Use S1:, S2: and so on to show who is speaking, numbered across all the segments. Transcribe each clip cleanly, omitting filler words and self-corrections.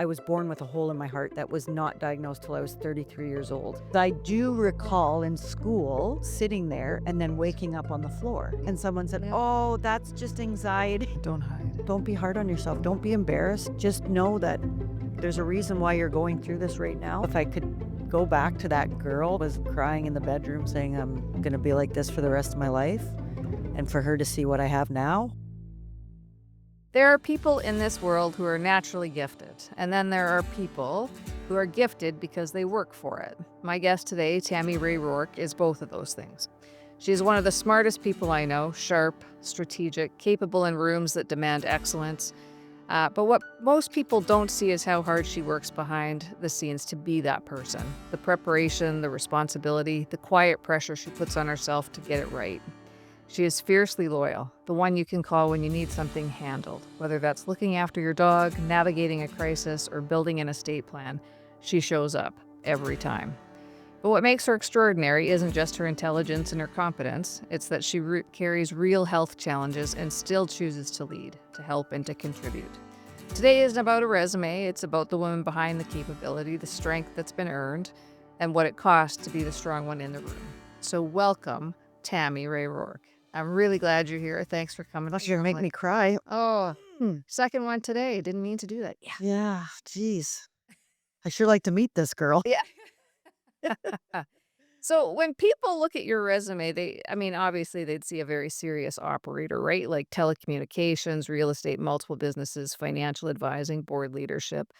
S1: I was born with a hole in my heart that was not diagnosed till I was 33 years old. I do recall in school sitting there and then waking up on the floor. And someone said, oh, that's just anxiety.
S2: Don't hide.
S1: Don't be hard on yourself. Don't be embarrassed. Just know that there's a reason why you're going through this right now. If I could go back to that girl who was crying in the bedroom saying, I'm going to be like this for the rest of my life, and for her to see what I have now.
S2: There are people in this world who are naturally gifted, and then there are people who are gifted because they work for it. My guest today, Tammy Ray Rourke, is both of those things. She's one of the smartest people I know, sharp, strategic, capable in rooms that demand excellence. But what most people don't see is how hard she works behind the scenes to be that person. The preparation, the responsibility, the quiet pressure she puts on herself to get it right. She is fiercely loyal, the one you can call when you need something handled, whether that's looking after your dog, navigating a crisis, or building an estate plan. She shows up every time. But what makes her extraordinary isn't just her intelligence and her competence, it's that she carries real health challenges and still chooses to lead, to help, and to contribute. Today isn't about a resume, it's about the woman behind the capability, the strength that's been earned, and what it costs to be the strong one in the room. So welcome, Tammy Ray Rourke. I'm really glad you're here. Thanks for coming.
S1: You're gonna make me cry.
S2: Oh, second one today. Didn't mean to do that. Yeah.
S1: Yeah, geez. I sure like to meet this girl.
S2: Yeah. So when people look at your resume, obviously they'd see a very serious operator, right? Like telecommunications, real estate, multiple businesses, financial advising, board leadership.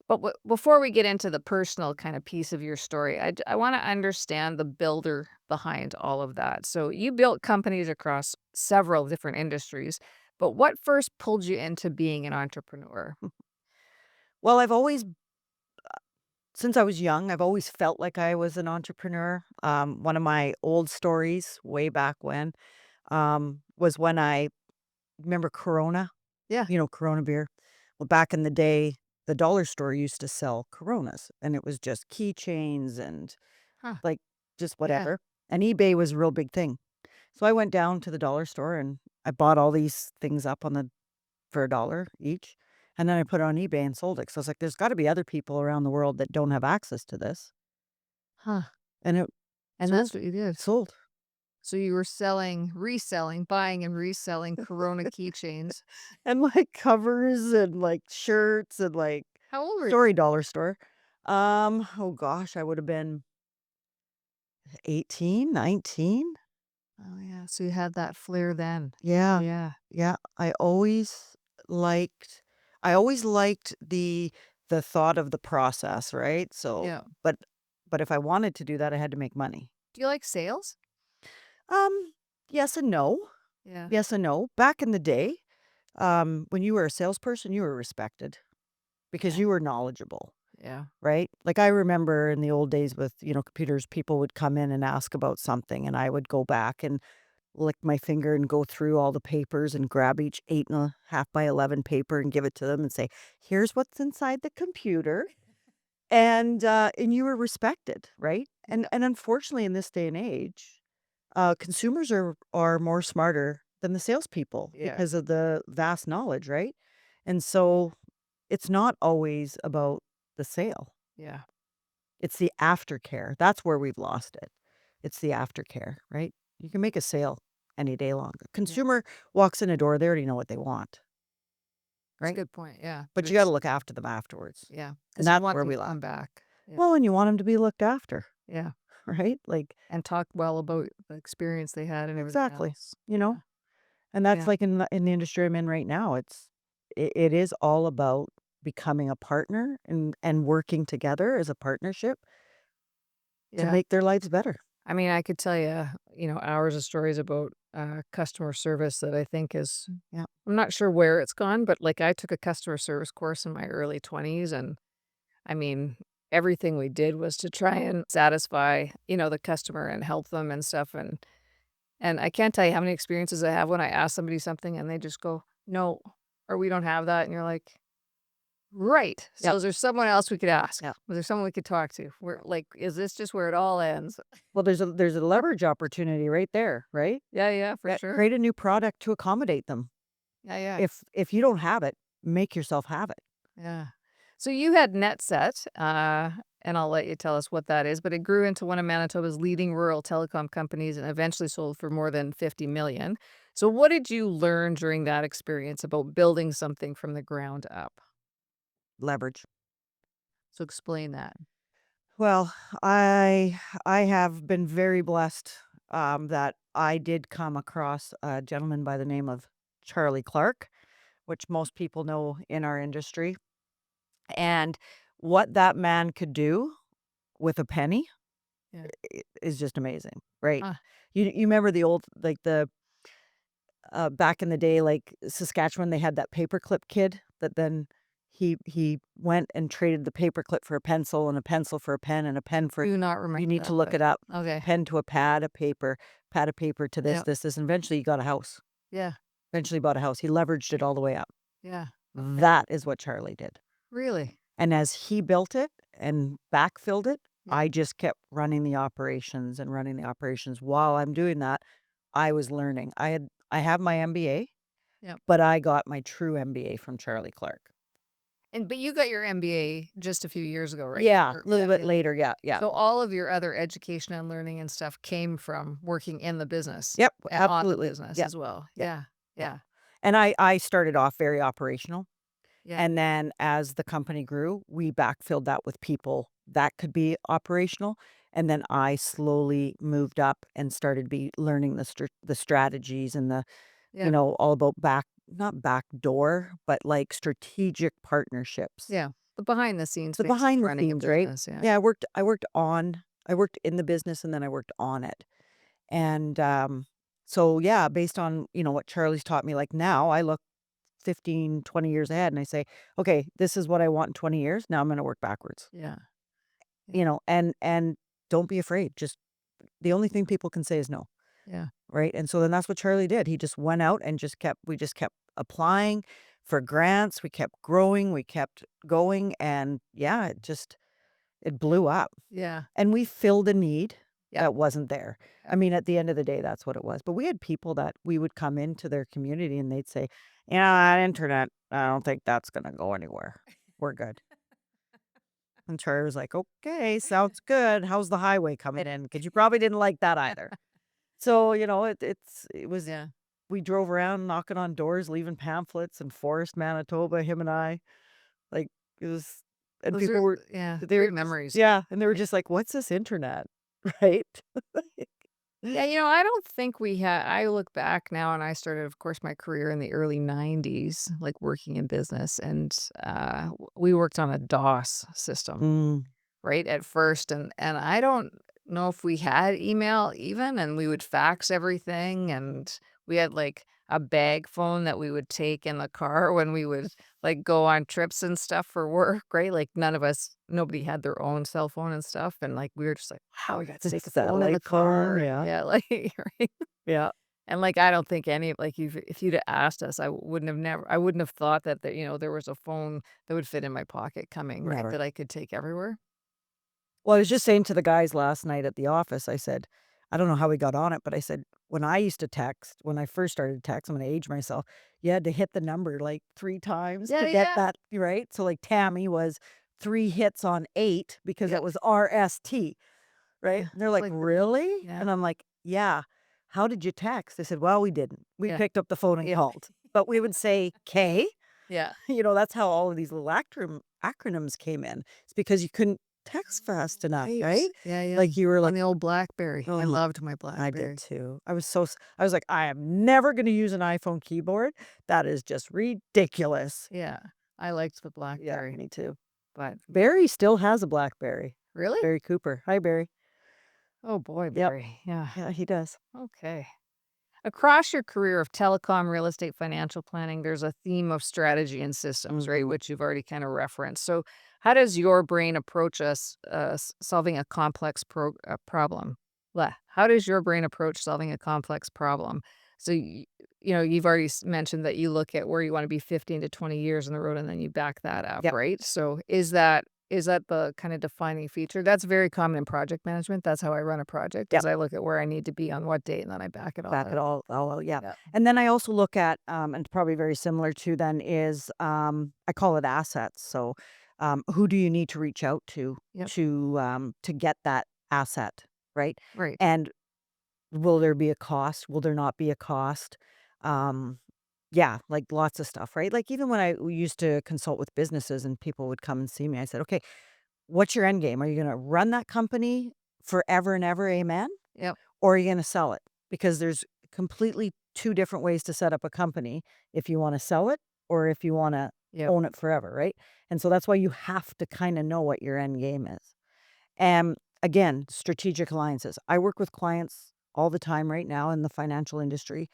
S2: But before we get into the personal kind of piece of your story, I want to understand the builder behind all of that. So you built companies across several different industries, but what first pulled you into being an entrepreneur?
S1: Well, since I was young, I've always felt like I was an entrepreneur. One of my old stories way back when was when I remember Corona,
S2: Yeah.
S1: Corona beer. Well, back in the day, the dollar store used to sell Coronas, and it was just keychains and
S2: Huh.
S1: like just
S2: Yeah.
S1: whatever. And eBay was a real big thing. So I went down to the dollar store and I bought all these things up for $1 each. And then I put it on eBay and sold it. So I was like, there's got to be other people around the world that don't have access to this.
S2: Huh.
S1: And it
S2: And
S1: sold.
S2: that's what you did.
S1: Sold.
S2: So you were reselling, buying and reselling Corona keychains.
S1: And like covers and like shirts and like
S2: How old were you?
S1: story dollar store. Oh gosh, I would have been 18, 19.
S2: Oh yeah. So you had that flair then.
S1: Yeah.
S2: Yeah.
S1: Yeah. Liked I always liked the thought of the process, right? So
S2: Yeah.
S1: but if I wanted to do that, I had to make money.
S2: Do you like sales?
S1: Um, yes and no.
S2: Yeah.
S1: Yes and no. Back in the day, when you were a salesperson, you were respected because
S2: Yeah.
S1: you were knowledgeable,
S2: Yeah.
S1: right? Like I remember in the old days with, computers, people would come in and ask about something and I would go back and lick my finger and go through all the papers and grab each 8.5 by 11 paper and give it to them and say, here's what's inside the computer. And you were respected, right? And unfortunately in this day and age, consumers are more smarter than the salespeople
S2: Yeah.
S1: because of the vast knowledge, right? And so it's not always about the sale.
S2: Yeah.
S1: It's the aftercare. That's where we've lost it. It's the aftercare, right? You can make a sale any day long.
S2: Yeah.
S1: Consumer walks in a door, they already know what they want,
S2: That's a
S1: right?
S2: good point. Yeah.
S1: But you got to look after them afterwards.
S2: Yeah.
S1: And
S2: Because you
S1: that's
S2: want
S1: where
S2: them
S1: we
S2: to
S1: lost.
S2: come back. Yeah.
S1: Well, and you want them to be looked after,
S2: Yeah.
S1: right? Like,
S2: And talk well about the experience they had and everything
S1: exactly,
S2: else.
S1: you
S2: Yeah.
S1: know? And that's
S2: Yeah.
S1: like in the industry I'm in right now. It is all about becoming a partner and working together as a partnership to
S2: Yeah.
S1: make their lives better.
S2: I mean, I could tell you, hours of stories about customer service that I think is,
S1: Yeah.
S2: I'm not sure where it's gone, but like I took a customer service course in my early 20s. And I mean, everything we did was to try and satisfy, the customer and help them and stuff. And I can't tell you how many experiences I have when I ask somebody something and they just go, no, or we don't have that. And you're like, right. So
S1: Yep.
S2: is there someone else we could ask?
S1: Yeah.
S2: Was there someone we could talk to? We're like, is this just where it all ends?
S1: Well, there's a leverage opportunity right there, right?
S2: Yeah, yeah, for
S1: Yeah,
S2: sure.
S1: create a new product to accommodate them.
S2: Yeah, yeah,
S1: If you don't have it, make yourself have it.
S2: yeah. So you had Netset, and I'll let you tell us what that is, but it grew into one of Manitoba's leading rural telecom companies and eventually sold for more than 50 million. So what did you learn during that experience about building something from the ground up?
S1: Leverage.
S2: So explain that.
S1: Well, I have been very blessed, that I did come across a gentleman by the name of Charlie Clark, which most people know in our industry, and what that man could do with a penny
S2: Yeah.
S1: is just amazing, right?
S2: Ah,
S1: You remember the old like, back in the day, like, Saskatchewan, they had that paperclip kid that then he went and traded the paperclip for a pencil, and a pencil for a pen, and a pen for
S2: do not remember
S1: you need to
S2: that,
S1: look
S2: but
S1: it up.
S2: okay.
S1: Pen to a pad of paper to
S2: Yeah.
S1: this, and eventually he got a house.
S2: Yeah.
S1: Eventually bought a house. He leveraged it all the way up.
S2: Yeah. Okay.
S1: That is what Charlie did.
S2: Really?
S1: And as he built it and backfilled it,
S2: Yeah.
S1: I just kept running the operations. While I'm doing that, I was learning. I have my MBA,
S2: Yep.
S1: but I got my true MBA from Charlie Clark.
S2: But you got your MBA just a few years ago, right?
S1: Yeah,
S2: Or
S1: a little
S2: yeah,
S1: bit
S2: yeah.
S1: later, yeah, yeah.
S2: So all of your other education and learning and stuff came from working in the business,
S1: Yep,
S2: on the
S1: absolutely.
S2: business
S1: Yeah,
S2: as well.
S1: yeah,
S2: Yeah.
S1: yeah.
S2: Yeah.
S1: And I started off very operational,
S2: Yeah.
S1: and then as the company grew, we backfilled that with people that could be operational, and then I slowly moved up and started be learning the strategies and
S2: Yeah.
S1: all about not backdoor, but, like, strategic partnerships.
S2: Yeah. The behind the scenes
S1: The
S2: basics
S1: behind the
S2: running a
S1: scenes, right?
S2: business, yeah.
S1: Yeah, I worked in the business, and then I worked on it. And, so, yeah, based on, what Charlie's taught me, like, now I look 15, 20 years ahead and I say, "Okay, this is what I want in 20 years. Now I'm gonna work backwards."
S2: Yeah. Yeah.
S1: And don't be afraid. Just the only thing people can say is no,
S2: Yeah.
S1: right? And so then that's what Charlie did. He just went out and we just kept applying for grants. We kept growing. We kept going. And yeah, it blew up.
S2: Yeah.
S1: And we filled a need
S2: Yeah.
S1: that wasn't there.
S2: Yeah.
S1: I mean, at the end of the day, that's what it was. But we had people that we would come into their community and they'd say, that internet, I don't think that's going to go anywhere. We're good." And Charlie was like, "Okay, sounds good. How's the highway coming in? Because you probably didn't like that either." So, it was,
S2: Yeah.
S1: we drove around knocking on doors, leaving pamphlets in Forest, Manitoba, him and I. Like, it was, and
S2: Those
S1: people
S2: are
S1: were,
S2: yeah,
S1: they were
S2: great
S1: just,
S2: memories.
S1: yeah, and they were just like, "What's this internet?" Right?
S2: Yeah, I don't think we had I look back now and I started, of course, my career in the early 90s, like working in business, and we worked on a DOS system.
S1: Mm,
S2: Right, at first, and I don't know if we had email even, and we would fax everything, and we had, like, a bag phone that we would take in the car when we would, like, go on trips and stuff for work, right? Like, nobody had their own cell phone and stuff, and, like, we were just like, "Wow, we got to take a phone in the
S1: satellite phone,
S2: car," and
S1: yeah,
S2: yeah, like, right?
S1: yeah,
S2: And, like, I don't think any of like, if you'd have asked us, I wouldn't have thought that, there was a phone that would fit in my pocket coming, right,
S1: never.
S2: that I could take everywhere.
S1: Well, I was just saying to the guys last night at the office, I said, I don't know how we got on it, but I said, when I used to text, when I first started to text, I'm gonna age myself, you had to hit the number like 3 times
S2: Yeah,
S1: to get
S2: yeah.
S1: that right? So, like, Tammy was 3 hits on 8 because
S2: Yeah.
S1: that was RST, right?
S2: Yeah,
S1: And they're
S2: it's
S1: like,
S2: like the
S1: "Really?"
S2: yeah,
S1: And I'm like, "Yeah. How did you text?" They said, "Well, we didn't. We
S2: yeah,
S1: picked up the phone and
S2: yeah,
S1: called." But we would say, "K."
S2: yeah.
S1: That's how all of these little acronyms came in. It's because you couldn't text fast enough,
S2: Right.
S1: right?
S2: Yeah, yeah.
S1: Like, you were
S2: On
S1: like,
S2: the old BlackBerry.
S1: "Oh
S2: I
S1: my."
S2: loved my
S1: I did
S2: BlackBerry.
S1: too. I was like, "I am never gonna use an iPhone keyboard. That is just ridiculous."
S2: Yeah, I liked the
S1: Yeah,
S2: BlackBerry,
S1: me too.
S2: but
S1: Barry still has a BlackBerry.
S2: really?
S1: Barry Cooper. Hi, Barry.
S2: Oh boy,
S1: Yep.
S2: Barry. Yeah.
S1: Yeah, he does.
S2: Okay. Across your career of telecom, real estate, financial planning, there's a theme of strategy and systems, right?
S1: Mhm.
S2: Which you've already kind of referenced. So, how does your brain approach solving a complex problem? How does your brain approach solving a complex problem? So, you've already mentioned that you look at where you want to be 15 to 20 years in the road and then you back that up,
S1: Yep.
S2: right? So, is that the kind of defining feature? That's very common in project management. That's how I run a project, is
S1: Yep.
S2: I look at where I need to be on what date and then I back it all
S1: Back it
S2: up.
S1: all out, yeah.
S2: Yeah.
S1: And then I also look at, and probably very similar to then is, I call it assets. So, Who do you need to reach out
S2: Yep.
S1: to get that asset, right?
S2: Right.
S1: And will there be a cost? Will there not be a cost? Um, yeah, like lots of stuff, right? Like even when I used to consult with businesses and people would come and see me, I said, okay, what's your end game? Are you going to run that company forever and ever? Amen.
S2: Yep.
S1: Or are you gonna sell it? Because there's completely 2 different ways to set up a company, if you wanna sell it or if you wanna
S2: Yep.
S1: own it forever, right? And so that's why you have to kinda know what your end game is. And again, strategic alliances. I work with clients all the time right now in the financial industry,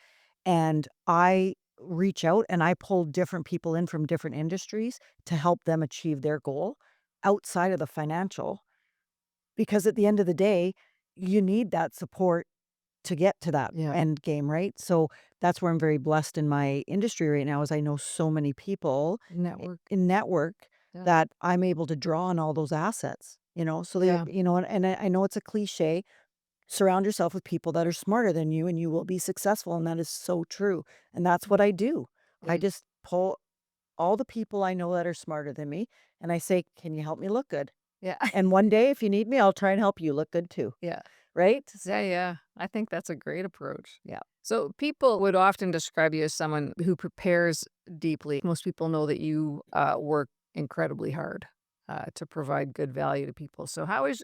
S1: and I reach out and I pull different people in from different industries to help them achieve their goal outside of the financial, because at the end of the day, you need that support to get to that
S2: Yep.
S1: end game, right? So that's where I'm very blessed in my industry right now is I know so many people
S2: Network.
S1: in network
S2: Yeah.
S1: that I'm able to draw on all those assets, so they,
S2: Yeah.
S1: and I know it's a cliche, surround yourself with people that are smarter than you and you will be successful. And that is so true. And that's what I do. I
S2: Yeah.
S1: just pull all the people I know that are smarter than me and I say, can you help me look good?
S2: Yeah.
S1: And one day, if you need me, I'll try and help you look good too.
S2: Yeah.
S1: Right?
S2: Yeah, yeah. I think that's a great approach.
S1: Yeah.
S2: So people would often describe you as someone who prepares deeply. Most people know that you work incredibly hard to provide good value to people. So how is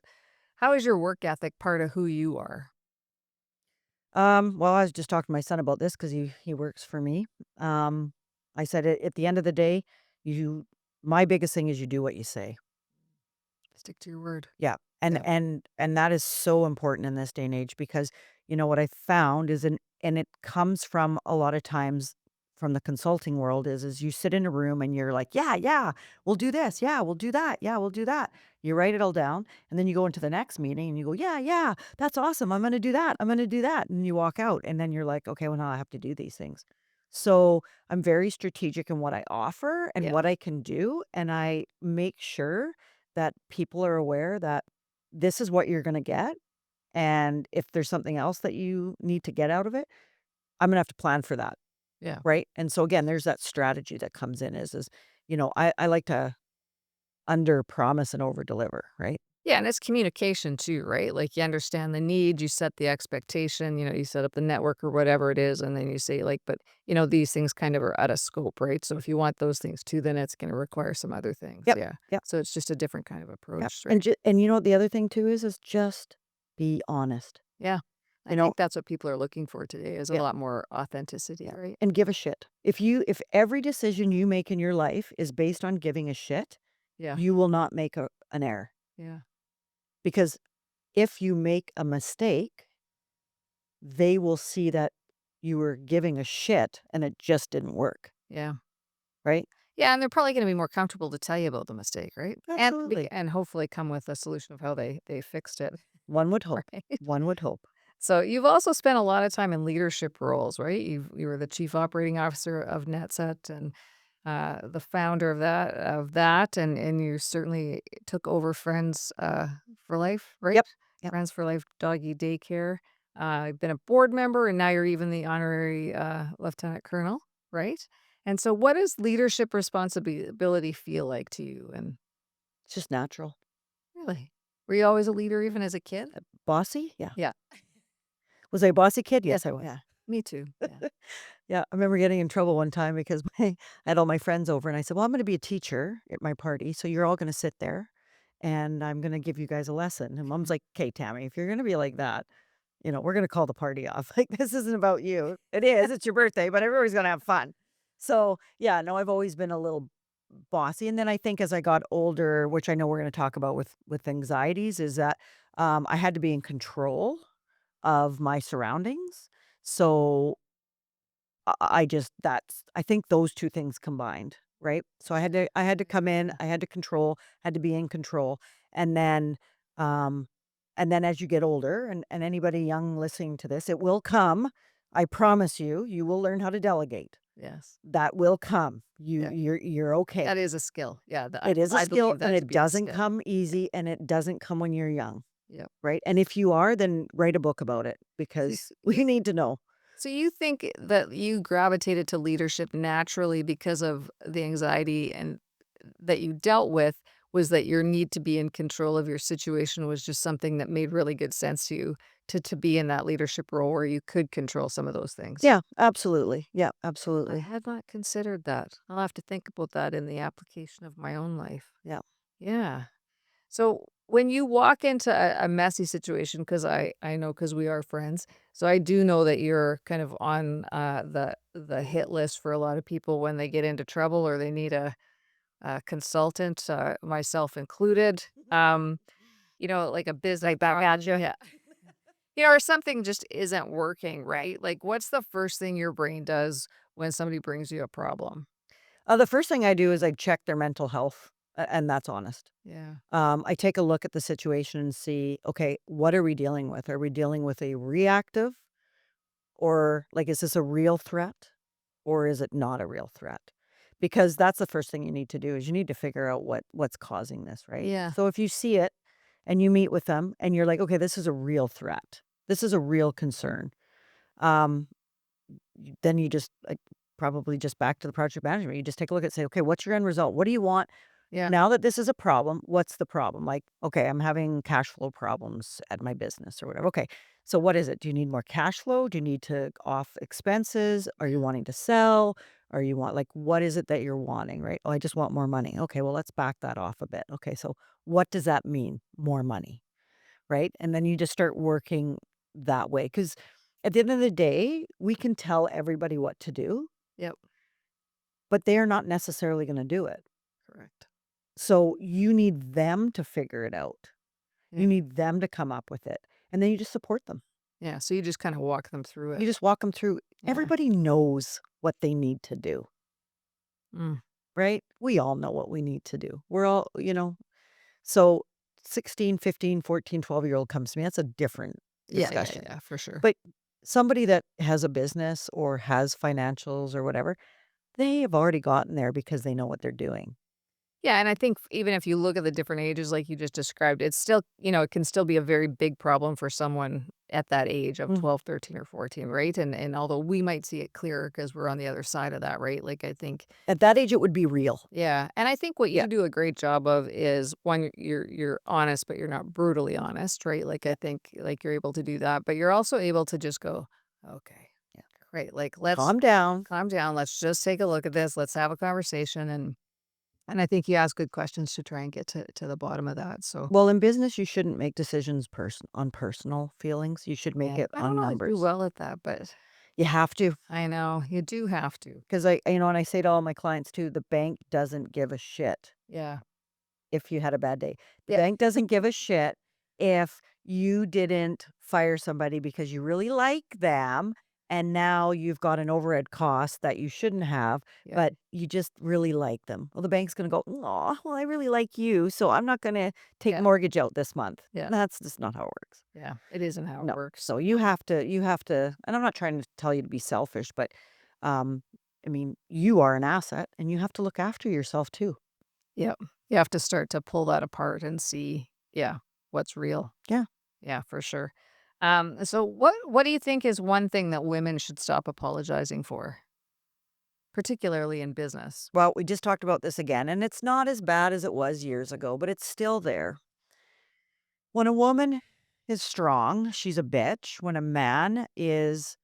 S2: your work ethic part of who you are?
S1: Well, I was just talking to my son about this because he works for me. Um, I said at the end of the day, you my biggest thing is you do what you say.
S2: Stick to your word.
S1: Yeah. And
S2: Yeah.
S1: and that is so important in this day and age because what I found is and it comes from a lot of times from the consulting world is you sit in a room and you're like, yeah, yeah, we'll do this. Yeah, we'll do that. Yeah, we'll do that. You write it all down and then you go into the next meeting and you go, yeah, yeah, that's awesome. I'm going to do that. I'm going to do that. And you walk out and then you're like, okay, well, now I have to do these things. So I'm very strategic in what I offer and
S2: Yeah.
S1: what I can do. And I make sure that people are aware that this is what you're gonna get, and if there's something else that you need to get out of it, I'm gonna have to plan for that,
S2: Yeah.
S1: right? And so again, there's that strategy that comes in I like to under promise and over deliver, right?
S2: Yeah, and it's communication too, right? Like you understand the need, you set the expectation, you set up the network or whatever it is, and then you say like, but these things kind of are out of scope, right? So if you want those things too, then it's going to require some other things.
S1: Yep,
S2: Yeah.
S1: yep,
S2: So it's just a different kind of
S1: yep,
S2: approach, right?
S1: and you know what the other thing too is just be honest,
S2: Yeah. I
S1: you know?
S2: think that's what people are looking for today is a
S1: Yeah,
S2: lot more authenticity,
S1: yeah,
S2: right?
S1: and give a shit. If every decision you make in your life is based on giving a shit,
S2: Yeah.
S1: you will not make an error.
S2: Yeah.
S1: Because if you make a mistake, they will see that you were giving a shit and it just didn't work,
S2: Yeah.
S1: right?
S2: Yeah, and they're probably going to be more comfortable to tell you about the mistake, right?
S1: Absolutely.
S2: And hopefully come with a solution of how they fixed it,
S1: One would hope.
S2: right?
S1: One would hope.
S2: So you've also spent a lot of time in leadership roles, right? You were the chief operating officer of Netset and the founder of that, and you certainly took over Friends for Life, right?
S1: Yep. Yep.
S2: Friends for Life doggy daycare. You've been a board member, and now you're even the honorary lieutenant colonel, right? And so, what does leadership responsibility feel like to you? And
S1: It's just natural.
S2: really, were you always a leader, even as a kid?
S1: Bossy? Yeah.
S2: Yeah.
S1: Was I a bossy kid?
S2: Yes.
S1: Yes, I was.
S2: Yeah. Me too. Yeah.
S1: Yeah. I remember getting in trouble one time because I had all my friends over and I said, well, I'm going to be a teacher at my party. So you're all going to sit there and I'm going to give you guys a lesson. And mom's like, okay, Tammy, if you're going to be like that, we're gonna call the party off. Like, this isn't about you. It is, it's your birthday, but everybody's gonna have fun. So, yeah, no, I've always been a little bossy, and then I think as I got older, which I know we're gonna talk about with anxieties, is that, I had to be in control of my surroundings. So, I just I think those 2 things combined, right? So I had to come in,
S2: Yeah.
S1: I had to control, had to be in control, and then, um and then as you get older, and anybody young listening to this, it will come. I promise you, you will learn how to delegate.
S2: Yes.
S1: That will come.
S2: Yeah.
S1: You're okay.
S2: That is a skill. Yeah.
S1: It is a
S2: I
S1: skill,
S2: believe
S1: and
S2: that to
S1: it
S2: be a
S1: doesn't
S2: skill.
S1: come
S2: Yeah.
S1: easy, and it doesn't come when you're young,
S2: Yeah.
S1: right? And if you are, then write a book about it
S2: So,
S1: because we need to know.
S2: so you think that you gravitated to leadership naturally because of the anxiety and that you dealt with was that your need to be in control of your situation was just something that made really good sense to you to be in that leadership role where you could control some of those things.
S1: Yeah, absolutely. Yeah,
S2: I
S1: absolutely.
S2: had not considered that. I'll have to think about that in the application of my own life.
S1: Yeah.
S2: Yeah. So when you walk into a messy situation, because I know because we are friends, so I do know that you're kind of on the hit list for a lot of people when they get into trouble or they need a consultant, myself included. Like a business, yeah, or something just isn't working right. Like, what's the first thing your brain does when somebody brings you a problem?
S1: The first thing I do is I check their mental health, and that's honest.
S2: Yeah,
S1: I take a look at the situation and see, okay, what are we dealing with? Are we dealing with a reactive, or like, is this a real threat, or is it not a real threat? Because that's the first thing you need to do is you need to figure out what's causing this, right?
S2: yeah,
S1: So if you see it and you meet with them and you're like, okay, this is a real threat. This is a real concern. Um, then you just probably just back to the project management. You just take a look at say, okay, what's your end result? What do you want?
S2: yeah,
S1: Now that this is a problem, what's the problem? Like, okay, I'm having cash flow problems at my business or whatever. Okay, so what is it? Do you need more cash flow? Do you need to off expenses? Are you wanting to sell? Or you want like what is it that you're wanting, right? Oh, I just want more money. Okay, well, let's back that off a bit. Okay, so what does that mean? More money, right? And then you just start working that way because at the end of the day, we can tell everybody what to do,
S2: yep,
S1: but they are not necessarily going to do it.
S2: correct.
S1: So you need them to figure it out.
S2: Yeah,
S1: You need them to come up with it, and then you just support them.
S2: yeah. So you just kind of walk them through it.
S1: You just walk them through.
S2: Yeah.
S1: Everybody knows what they need to do,
S2: Mm.
S1: right? We all know what we need to do. We're all, so 16, 15, 14, 12-year-old comes to me, that's a different
S2: Yeah, yeah,
S1: discussion.
S2: yeah, for sure.
S1: But somebody that has a business or has financials or whatever, they have already gotten there because they know what they're doing.
S2: Yeah, and I think even if you look at the different ages like you just described, it's still it can still be a very big problem for someone at that age of
S1: Mhm.
S2: 12, 13, or 14, right? And although we might see it clearer because 'cause we're on the other side of that, right? Like, I think
S1: At that age, it would be real.
S2: yeah, and I think what
S1: Yeah,
S2: you do a great job of is, one, you're honest, but you're not brutally honest, right? Like, I
S1: yeah,
S2: think, like, you're able to do that, but you're also able to just go, "Okay,
S1: yeah.
S2: great, like, let's
S1: Calm down.
S2: calm down, let's just take a look at this, let's have a conversation," and I think you ask good questions to try and get to the bottom of that, so
S1: Well, in business, you shouldn't make decisions on personal feelings. You should make
S2: yeah,
S1: it
S2: I don't
S1: on
S2: always do
S1: numbers.
S2: well at that, but
S1: You have to,
S2: I know, you do have to.
S1: because and I say to all my clients too, the bank doesn't give a shit
S2: Yeah.
S1: if you had a bad day. The
S2: Yeah,
S1: bank doesn't give a shit if you didn't fire somebody because you really like them and now you've got an overhead cost that you shouldn't have,
S2: yeah,
S1: but you just really like them. Well, the bank's going to go, "Oh, well, I really like you, so I'm not going to take
S2: yeah,
S1: mortgage out this month."
S2: yeah,
S1: That's just not how it works.
S2: yeah, it isn't how it
S1: No.
S2: works.
S1: So you have to, and I'm not trying to tell you to be selfish, but um I mean, you are an asset and you have to look after yourself too.
S2: Yep. You have to start to pull that apart and see, yeah, what's real.
S1: Yeah.
S2: Yeah, for sure. So what do you think is one thing that women should stop apologizing for, particularly in business?
S1: Well, we just talked about this again, and it's not as bad as it was years ago, but it's still there. When a woman is strong, she's a bitch. When a man is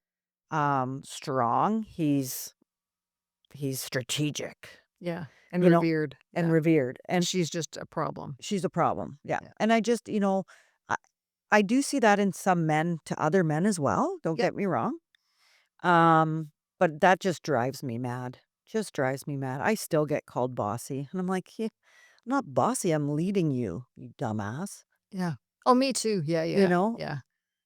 S1: strong, he's strategic,
S2: Yeah, and
S1: you know,
S2: revered.
S1: and
S2: Yeah,
S1: revered.
S2: and
S1: And
S2: she's just a problem.
S1: she's a problem. Yeah.
S2: Yeah.
S1: And I just, I, I do see that in some men to other men as well. Don't
S2: Yep.
S1: get me wrong. Um, but that just drives me mad. Just drives me mad. I still get called bossy. And I'm like, yeah, I'm not bossy. I'm leading you, you dumbass.
S2: Yeah. Oh, me too. Yeah,
S1: You
S2: yeah,
S1: know?
S2: yeah.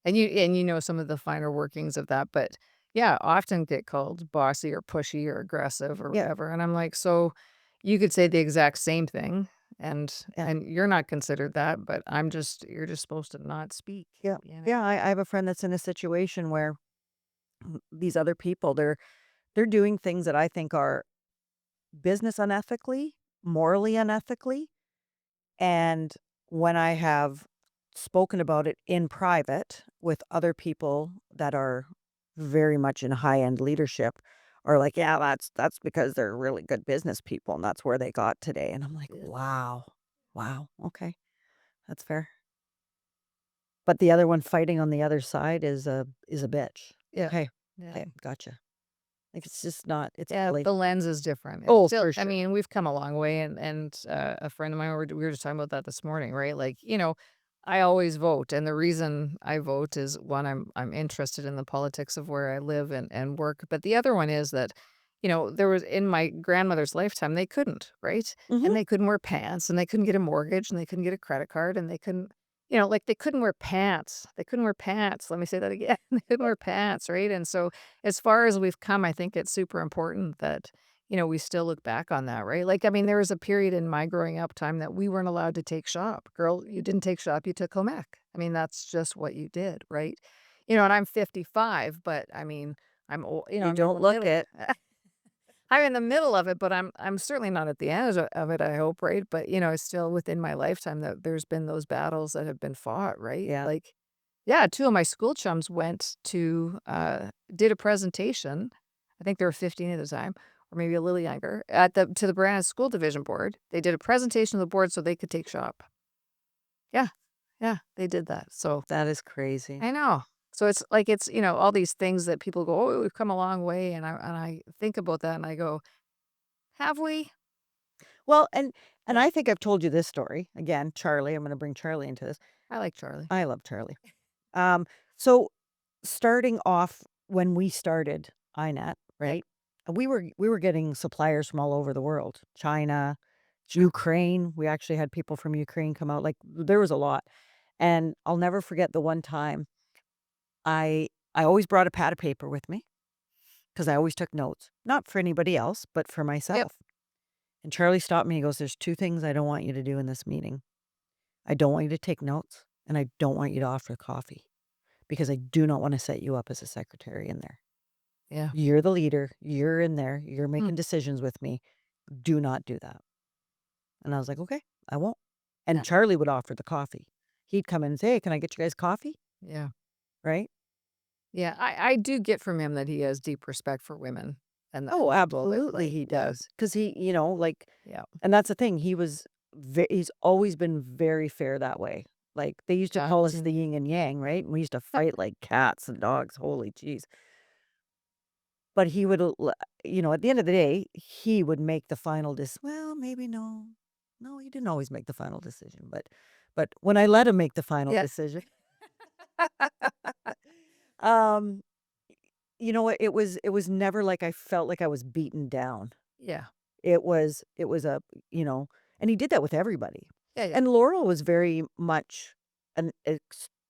S2: And you know some of the finer workings of that, but yeah, often get called bossy or pushy or aggressive or
S1: Yeah.
S2: whatever. And I'm like, so you could say the exact same thing and
S1: Yeah.
S2: and you're not considered that, but you're just supposed to not speak,
S1: Yeah.
S2: you know?
S1: Yeah. I have a friend that's in a situation where these other people, they're doing things that I think are business unethically, morally unethically. And when I have spoken about it in private with other people that are very much in high end leadership, or like, "Yeah, that's because they're really good business people, and that's where they got today." And I'm like,
S2: Yeah.
S1: "Wow. Wow, okay, that's fair." But the other one fighting on the other side is a bitch.
S2: Yeah.
S1: Okay,
S2: Yeah.
S1: okay, gotcha. Like, it's just not it's
S2: Yeah,
S1: silly.
S2: the lens is different. It's
S1: Oh,
S2: still
S1: for
S2: I
S1: sure.
S2: mean, we've come a long way and a friend of mine, we were just talking about that this morning, right? Like, I always vote, and the reason I vote is one, I'm interested in the politics of where I live and work, but the other one is that, there was in my grandmother's lifetime, they couldn't, right? And
S1: Mhm.
S2: they couldn't wear pants, and they couldn't get a mortgage, and they couldn't get a credit card, and they couldn't, like they couldn't wear pants. They couldn't wear pants. Let me say that again. They couldn't wear pants, right? And so as far as we've come, I think it's super important that, we still look back on that, right? Like, I mean, there was a period in my growing up time that we weren't allowed to take shop. Girl, you didn't take shop, you took home ec. I mean, that's just what you did, right? And I'm 55, but I mean, I'm old,
S1: You
S2: I'm in
S1: don't
S2: the
S1: look
S2: middle.
S1: it.
S2: I'm in the middle of it, but I'm certainly not at the end of it, I hope, right? But, it's still within my lifetime that there's been those battles that have been fought, right?
S1: Yeah.
S2: Like, yeah, 2 of my school chums went to, did a presentation. I think they were 15 at the time, or maybe a little younger, to the Brandon School Division Board. They did a presentation to the board so they could take shop. Yeah, yeah, they did that. So
S1: That is crazy.
S2: I know. So it's like it's, all these things that people go, "Oh, we've come a long way," and I think about that and I go, "Have we?"
S1: Well, and
S2: Yeah,
S1: I think I've told you this story. Again, Charlie, I'm gonna bring Charlie into this.
S2: I like Charlie.
S1: I love Charlie. So starting off when we started iNet,
S2: Yep,
S1: right? We were getting suppliers from all over the world. China,
S2: sure.
S1: Ukraine. We actually had people from Ukraine come out. Like there was a lot. And I'll never forget the one time I always brought a pad of paper with me because I always took notes. Not for anybody else, but for
S2: Yep.
S1: myself. And Charlie stopped me. He goes, "There's two things I don't want you to do in this meeting. I don't want you to take notes, and I don't want you to offer coffee because I do not want to set you up as a secretary in there.
S2: Yeah.
S1: You're the leader. You're in there. You're
S2: Mm,
S1: making decisions with me. Do not do that." And I was like, "Okay, I won't." And
S2: yeah.
S1: Charlie would offer the coffee. He'd come in and say, "Hey, can I get you guys coffee?"
S2: Yeah.
S1: Right?
S2: Yeah, I do get from him that he has deep respect for women and
S1: Oh,
S2: people that,
S1: absolutely,
S2: like,
S1: he
S2: yeah,
S1: does. Because like,
S2: yeah,
S1: and that's the thing. He's always been very fair that way. Like they used to
S2: yeah,
S1: call us the
S2: seen
S1: yin and yang, right? And we used to fight like cats and dogs. Holy jeez. But he would, at the end of the day, he would make the final well, maybe no. No, he didn't always make the final decision, but when I let him make the final
S2: yeah,
S1: decision, um, you know what? It was never like I felt like I was beaten down.
S2: yeah,
S1: It was you know, and he did that with everybody.
S2: yeah, yeah.
S1: And Laurel was very much an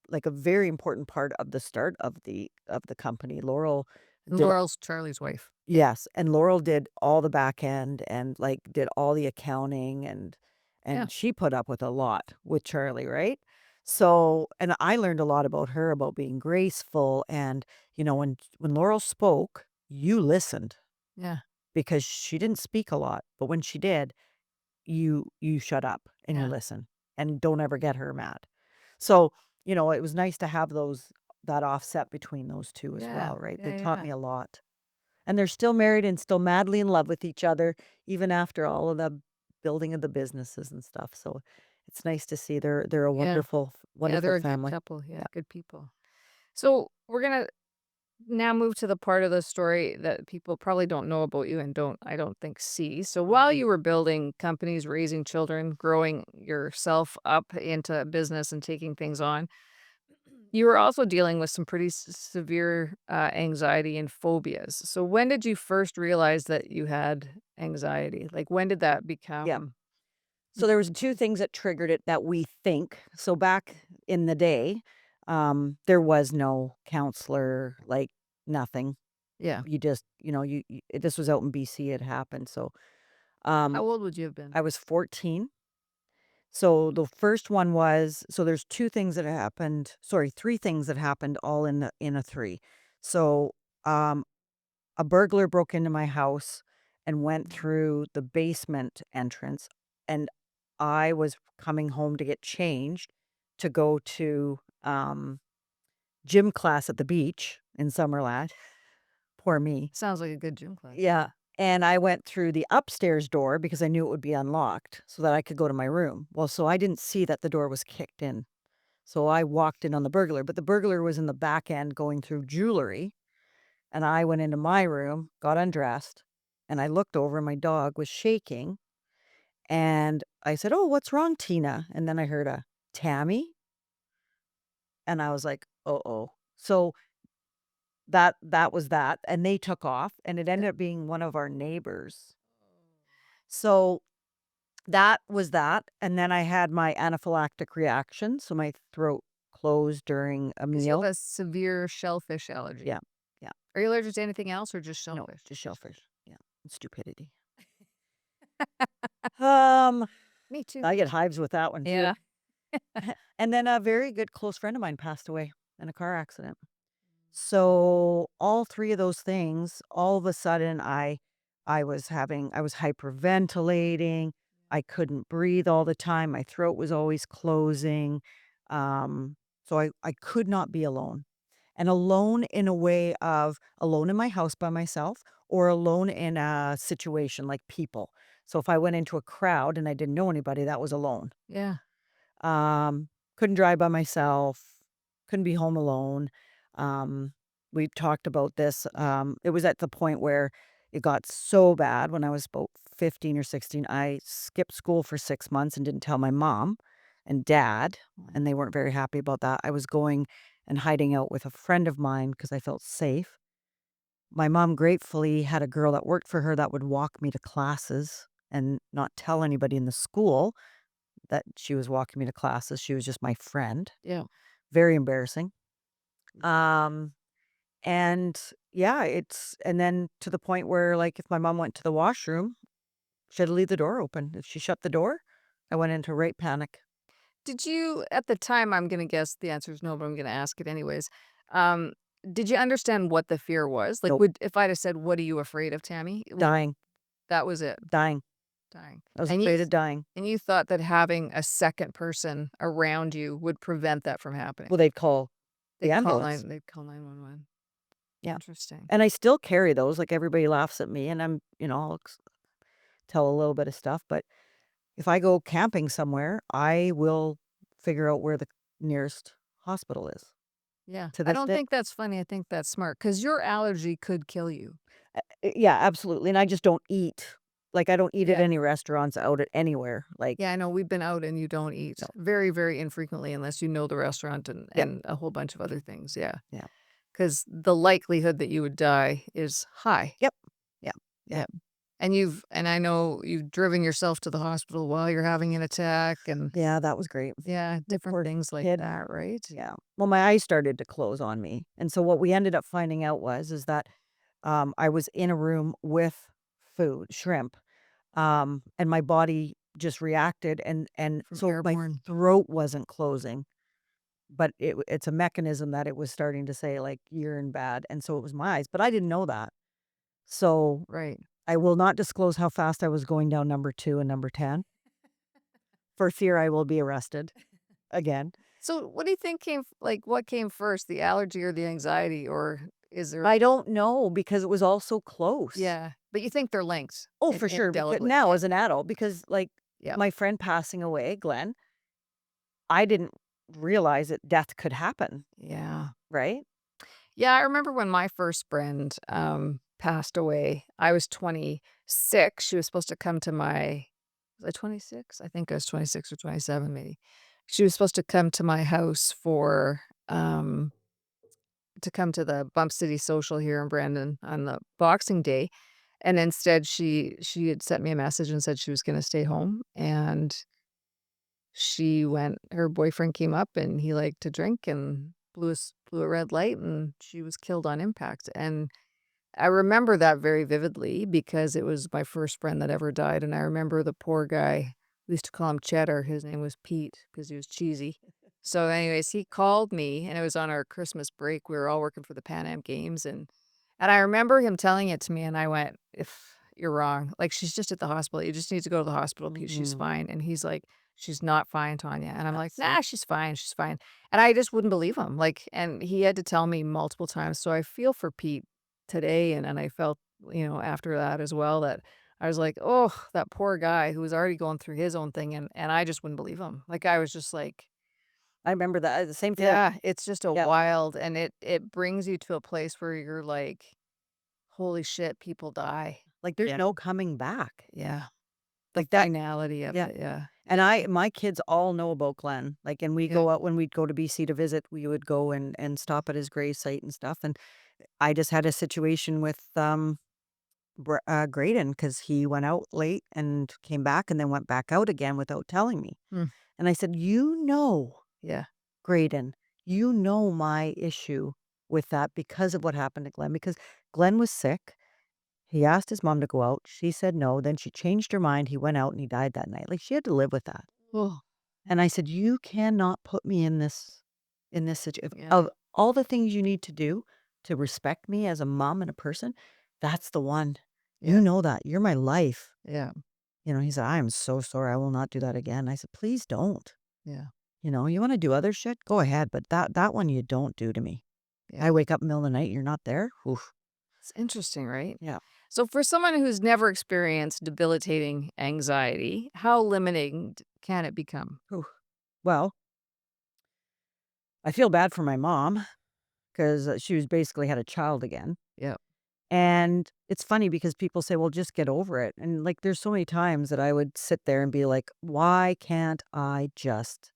S1: like a very important part of the start of the company. Laurel did
S2: Laurel's Charlie's wife.
S1: Yes, and Laurel did all the back end and, like, did all the accounting
S2: Yeah,
S1: and she put up with a lot with Charlie, right? So and I learned a lot about her, about being graceful and, when Laurel spoke, you listened
S2: yeah,
S1: because she didn't speak a lot, but when she did, you shut up and you
S2: yeah,
S1: listen and don't ever get her mad. So, it was nice to have that offset between those 2 as
S2: yeah,
S1: well, right? They
S2: yeah,
S1: taught
S2: yeah,
S1: me a lot. And they're still married and still madly in love with each other even after all of the building of the businesses and stuff, so it's nice to see they're a
S2: yeah,
S1: wonderful
S2: yeah,
S1: wonderful
S2: they're a good
S1: family.
S2: couple, yeah,
S1: Yeah.
S2: good people. So, we're gonna now move to the part of the story that people probably don't know about you and I don't think see. So while
S1: Mhm.
S2: you were building companies, raising children, growing yourself up into business and taking things on, you were also dealing with some pretty severe anxiety and phobias. So when did you first realize that you had anxiety? Like when did that
S1: Yeah.
S2: become?
S1: So there was 2 things that triggered it that we think. So back in the day, there was no counselor, like, nothing.
S2: Yeah.
S1: You just, this was out in BC, it happened, so,
S2: How
S1: um,
S2: old would you have been?
S1: I was 14. So the first one was so there's 2 things that happened, sorry, 3 things that happened all in a 3. So, um, a burglar broke into my house and went through the basement entrance, and I was coming home to get changed to go to, gym class at the beach in Summerland. poor me.
S2: Sounds like a good gym class.
S1: Yeah, and I went through the upstairs door because I knew it would be unlocked so that I could go to my room. Well, so I didn't see that the door was kicked in. So I walked in on the burglar, but the burglar was in the back end going through jewelry, and I went into my room, got undressed, and I looked over and my dog was shaking, and I said, "Oh, what's wrong, Tina?" And then I heard a Tammy, and I was like, "Uh-oh." So that was that, and they took off, and it ended up being one of our neighbors. So that was that, and then I had my anaphylactic reaction, so my throat closed during a
S2: Because you have
S1: meal.
S2: a severe shellfish allergy.
S1: Yeah, yeah.
S2: Are you allergic to anything else or just
S1: No,
S2: shellfish?
S1: just shellfish. Yeah, and stupidity. Um,
S2: Me too.
S1: I get hives with that one too.
S2: Yeah.
S1: And then a very good close friend of mine passed away in a car accident. So all 3 of those things, all of a sudden I was hyperventilating, I couldn't breathe all the time, my throat was always closing, so I could not be alone. And alone in a way of alone in my house by myself or alone in a situation like people. So if I went into a crowd and I didn't know anybody, that was alone.
S2: Yeah.
S1: Couldn't drive by myself, couldn't be home alone. We talked about this. It was at the point where it got so bad when I was about 15 or 16. I skipped school for 6 months and didn't tell my mom and dad,
S2: Mm.
S1: and they weren't very happy about that. I was going and hiding out with a friend of mine because I felt safe. My mom gratefully had a girl that worked for her that would walk me to classes and not tell anybody in the school that she was walking me to classes. She was just my friend.
S2: Yeah.
S1: Very embarrassing. Um, and yeah, and then to the point where, like, if my mom went to the washroom, she had to leave the door open. If she shut the door, I went into right panic.
S2: Did you at the time, I'm gonna guess the answer is no, but I'm gonna ask it anyways. Um, did you understand what the fear was? Like,
S1: Nope.
S2: would if I'd have said, "What are you afraid of, Tammy?"
S1: Dying,
S2: That was it,
S1: dying.
S2: dying.
S1: I was
S2: And
S1: afraid of dying.
S2: you thought that having a second person around you would prevent that from happening.
S1: Well, they'd call the ambulance.
S2: They'd call 911.
S1: Yeah.
S2: Interesting.
S1: And I still carry those. Like, everybody laughs at me and I'll tell a little bit of stuff. But if I go camping somewhere, I will figure out where the nearest hospital is
S2: Yeah.
S1: to
S2: I
S1: this
S2: don't
S1: day.
S2: think that's funny, I think that's smart because your allergy could kill you.
S1: Yeah, absolutely, and I just don't eat. Like, I don't eat at
S2: Yeah.
S1: any restaurants, out at anywhere, like
S2: Yeah, I know we've been out and you don't eat
S1: no.
S2: very, very infrequently unless you know the restaurant
S1: Yep,
S2: and a whole bunch of other things, yeah.
S1: yeah,
S2: Because the likelihood that you would die is high.
S1: yep, yeah, yeah,
S2: Yeah. And I know you've driven yourself to the hospital while you're having an attack and
S1: yeah, that was great.
S2: yeah,
S1: The
S2: different
S1: poor
S2: things like
S1: kid,
S2: that, right?
S1: yeah. Well, my eyes started to close on me, and so what we ended up finding out is that, I was in a room with food, shrimp, and my body just reacted, and
S2: From
S1: so my
S2: airborne.
S1: throat wasn't closing, but it's a mechanism that it was starting to say, like, "Urine bad," and so it was my eyes, but I didn't know that. So
S2: Right.
S1: I will not disclose how fast I was going down number 2 and number 10 for fear I will be arrested again.
S2: So what do you think what came first, the allergy or the anxiety, or is there
S1: I don't know because it was all so close.
S2: yeah, but you think they're linked
S1: Oh, for sure, because
S2: indelibly?
S1: now
S2: Yeah.
S1: as an adult, because, like,
S2: Yeah.
S1: my friend passing away, Glenn, I didn't realize that death could happen,
S2: Yeah.
S1: right?
S2: Yeah, I remember when my first friend, passed away, I was 26, she was supposed to come to my was I 26? I think I was 26 or 27 maybe. She was supposed to come to my house um to come to the Bump City Social here in Brandon on the Boxing Day, and instead she had sent me a message and said she was gonna stay home, and her boyfriend came up and he liked to drink and blew a red light and she was killed on impact, and I remember that very vividly because it was my first friend that ever died, and I remember the poor guy. We used to call him Cheddar. His name was Pete because he was cheesy. So, anyways, he called me, and it was on our Christmas break. We were all working for the Pan Am Games, and I remember him telling it to me, and I went, "If you're wrong, like she's just at the hospital. You just need to go to the hospital because she's
S1: Mhm.
S2: fine." And he's like, "She's not fine, Tanya." And I'm like,
S1: That's
S2: "Nah, she's fine. She's fine." And I just wouldn't believe him. Like, and he had to tell me multiple times. So I feel for Pete today, and I felt, after that as well that I was like, "Oh, that poor guy who was already going through his own thing," and I just wouldn't believe him. Like, I was just like,
S1: I remember that, the same feeling.
S2: yeah, it's just a
S1: Yep.
S2: wild and it brings you to a place where you're like, "Holy shit, people die."
S1: Like, there's
S2: Yeah.
S1: no coming back.
S2: Yeah. The
S1: Like that.
S2: finality of
S1: Yeah.
S2: it, yeah.
S1: And my kids all know about Glenn. Like, and we
S2: Yeah.
S1: go out when we'd go to BC to visit, we would go and stop at his grave site and stuff. And I just had a situation with Graydon because he went out late and came back and then went back out again without telling me.
S2: Mm.
S1: And I said,
S2: Yeah.
S1: Graydon, you know my issue with that because of what happened to Glenn. Because Glenn was sick. He asked his mom to go out. She said no. Then she changed her mind. He went out and he died that night. Like, she had to live with that.
S2: Oh,
S1: And I said, "You cannot put me in this situation
S2: yeah.
S1: of all the things you need to do to respect me as a mom and a person, that's the one.
S2: Yeah.
S1: You know that. You're my life."
S2: Yeah.
S1: He said, "I am so sorry. I will not do that again." I said, "Please don't.
S2: Yeah.
S1: You wanna do other shit? Go ahead, but that one you don't do to me.
S2: Yeah.
S1: I wake up in the middle of the night, you're not there? Oof."
S2: It's interesting, right?
S1: Yeah.
S2: So for someone who's never experienced debilitating anxiety, how limiting can it become?
S1: Oof. Well, I feel bad for my mom 'cause, she was basically had a child again.
S2: Yeah.
S1: And it's funny because people say, "Well, just get over it." And, like, there's so many times that I would sit there and be like, "Why can't I just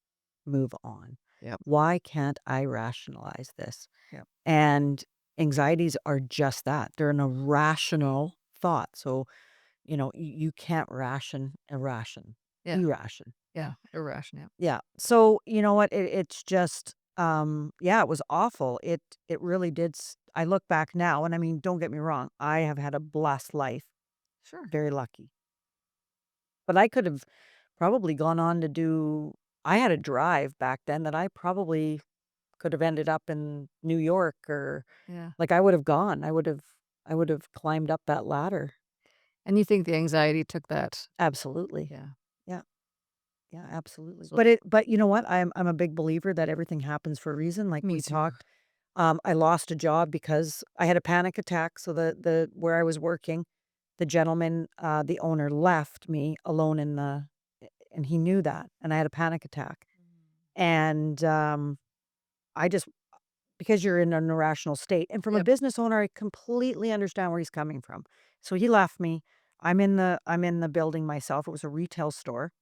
S1: move on?
S2: Yep.
S1: Why can't I rationalize this?"
S2: Yep.
S1: And anxieties are just that. They're an irrational thought. So, you can't ration irration.
S2: Yeah.
S1: Irration.
S2: Yeah. Irrational.
S1: Yeah. So, you know what? It's just, yeah, it was awful. It really did. I look back now, and I mean, don't get me wrong. I have had a blessed life,
S2: Sure.
S1: very lucky. But I could have probably gone on to do. I had a drive back then that I probably could have ended up in New York or
S2: Yeah.
S1: like I would have gone. I would have climbed up that ladder.
S2: And you think the anxiety took that?
S1: Absolutely.
S2: Yeah.
S1: Yeah. Yeah, absolutely.
S2: So
S1: But you know what? I'm a big believer that everything happens for a reason. Like
S2: me
S1: we
S2: too.
S1: talked. I lost a job because I had a panic attack. So the where I was working, the gentleman, the owner left me alone and he knew that, and I had a panic attack. And I just because you're in an irrational state, and from a
S2: Yep.
S1: business owner, I completely understand where he's coming from. So he left me. I'm in the building myself. It was a retail store,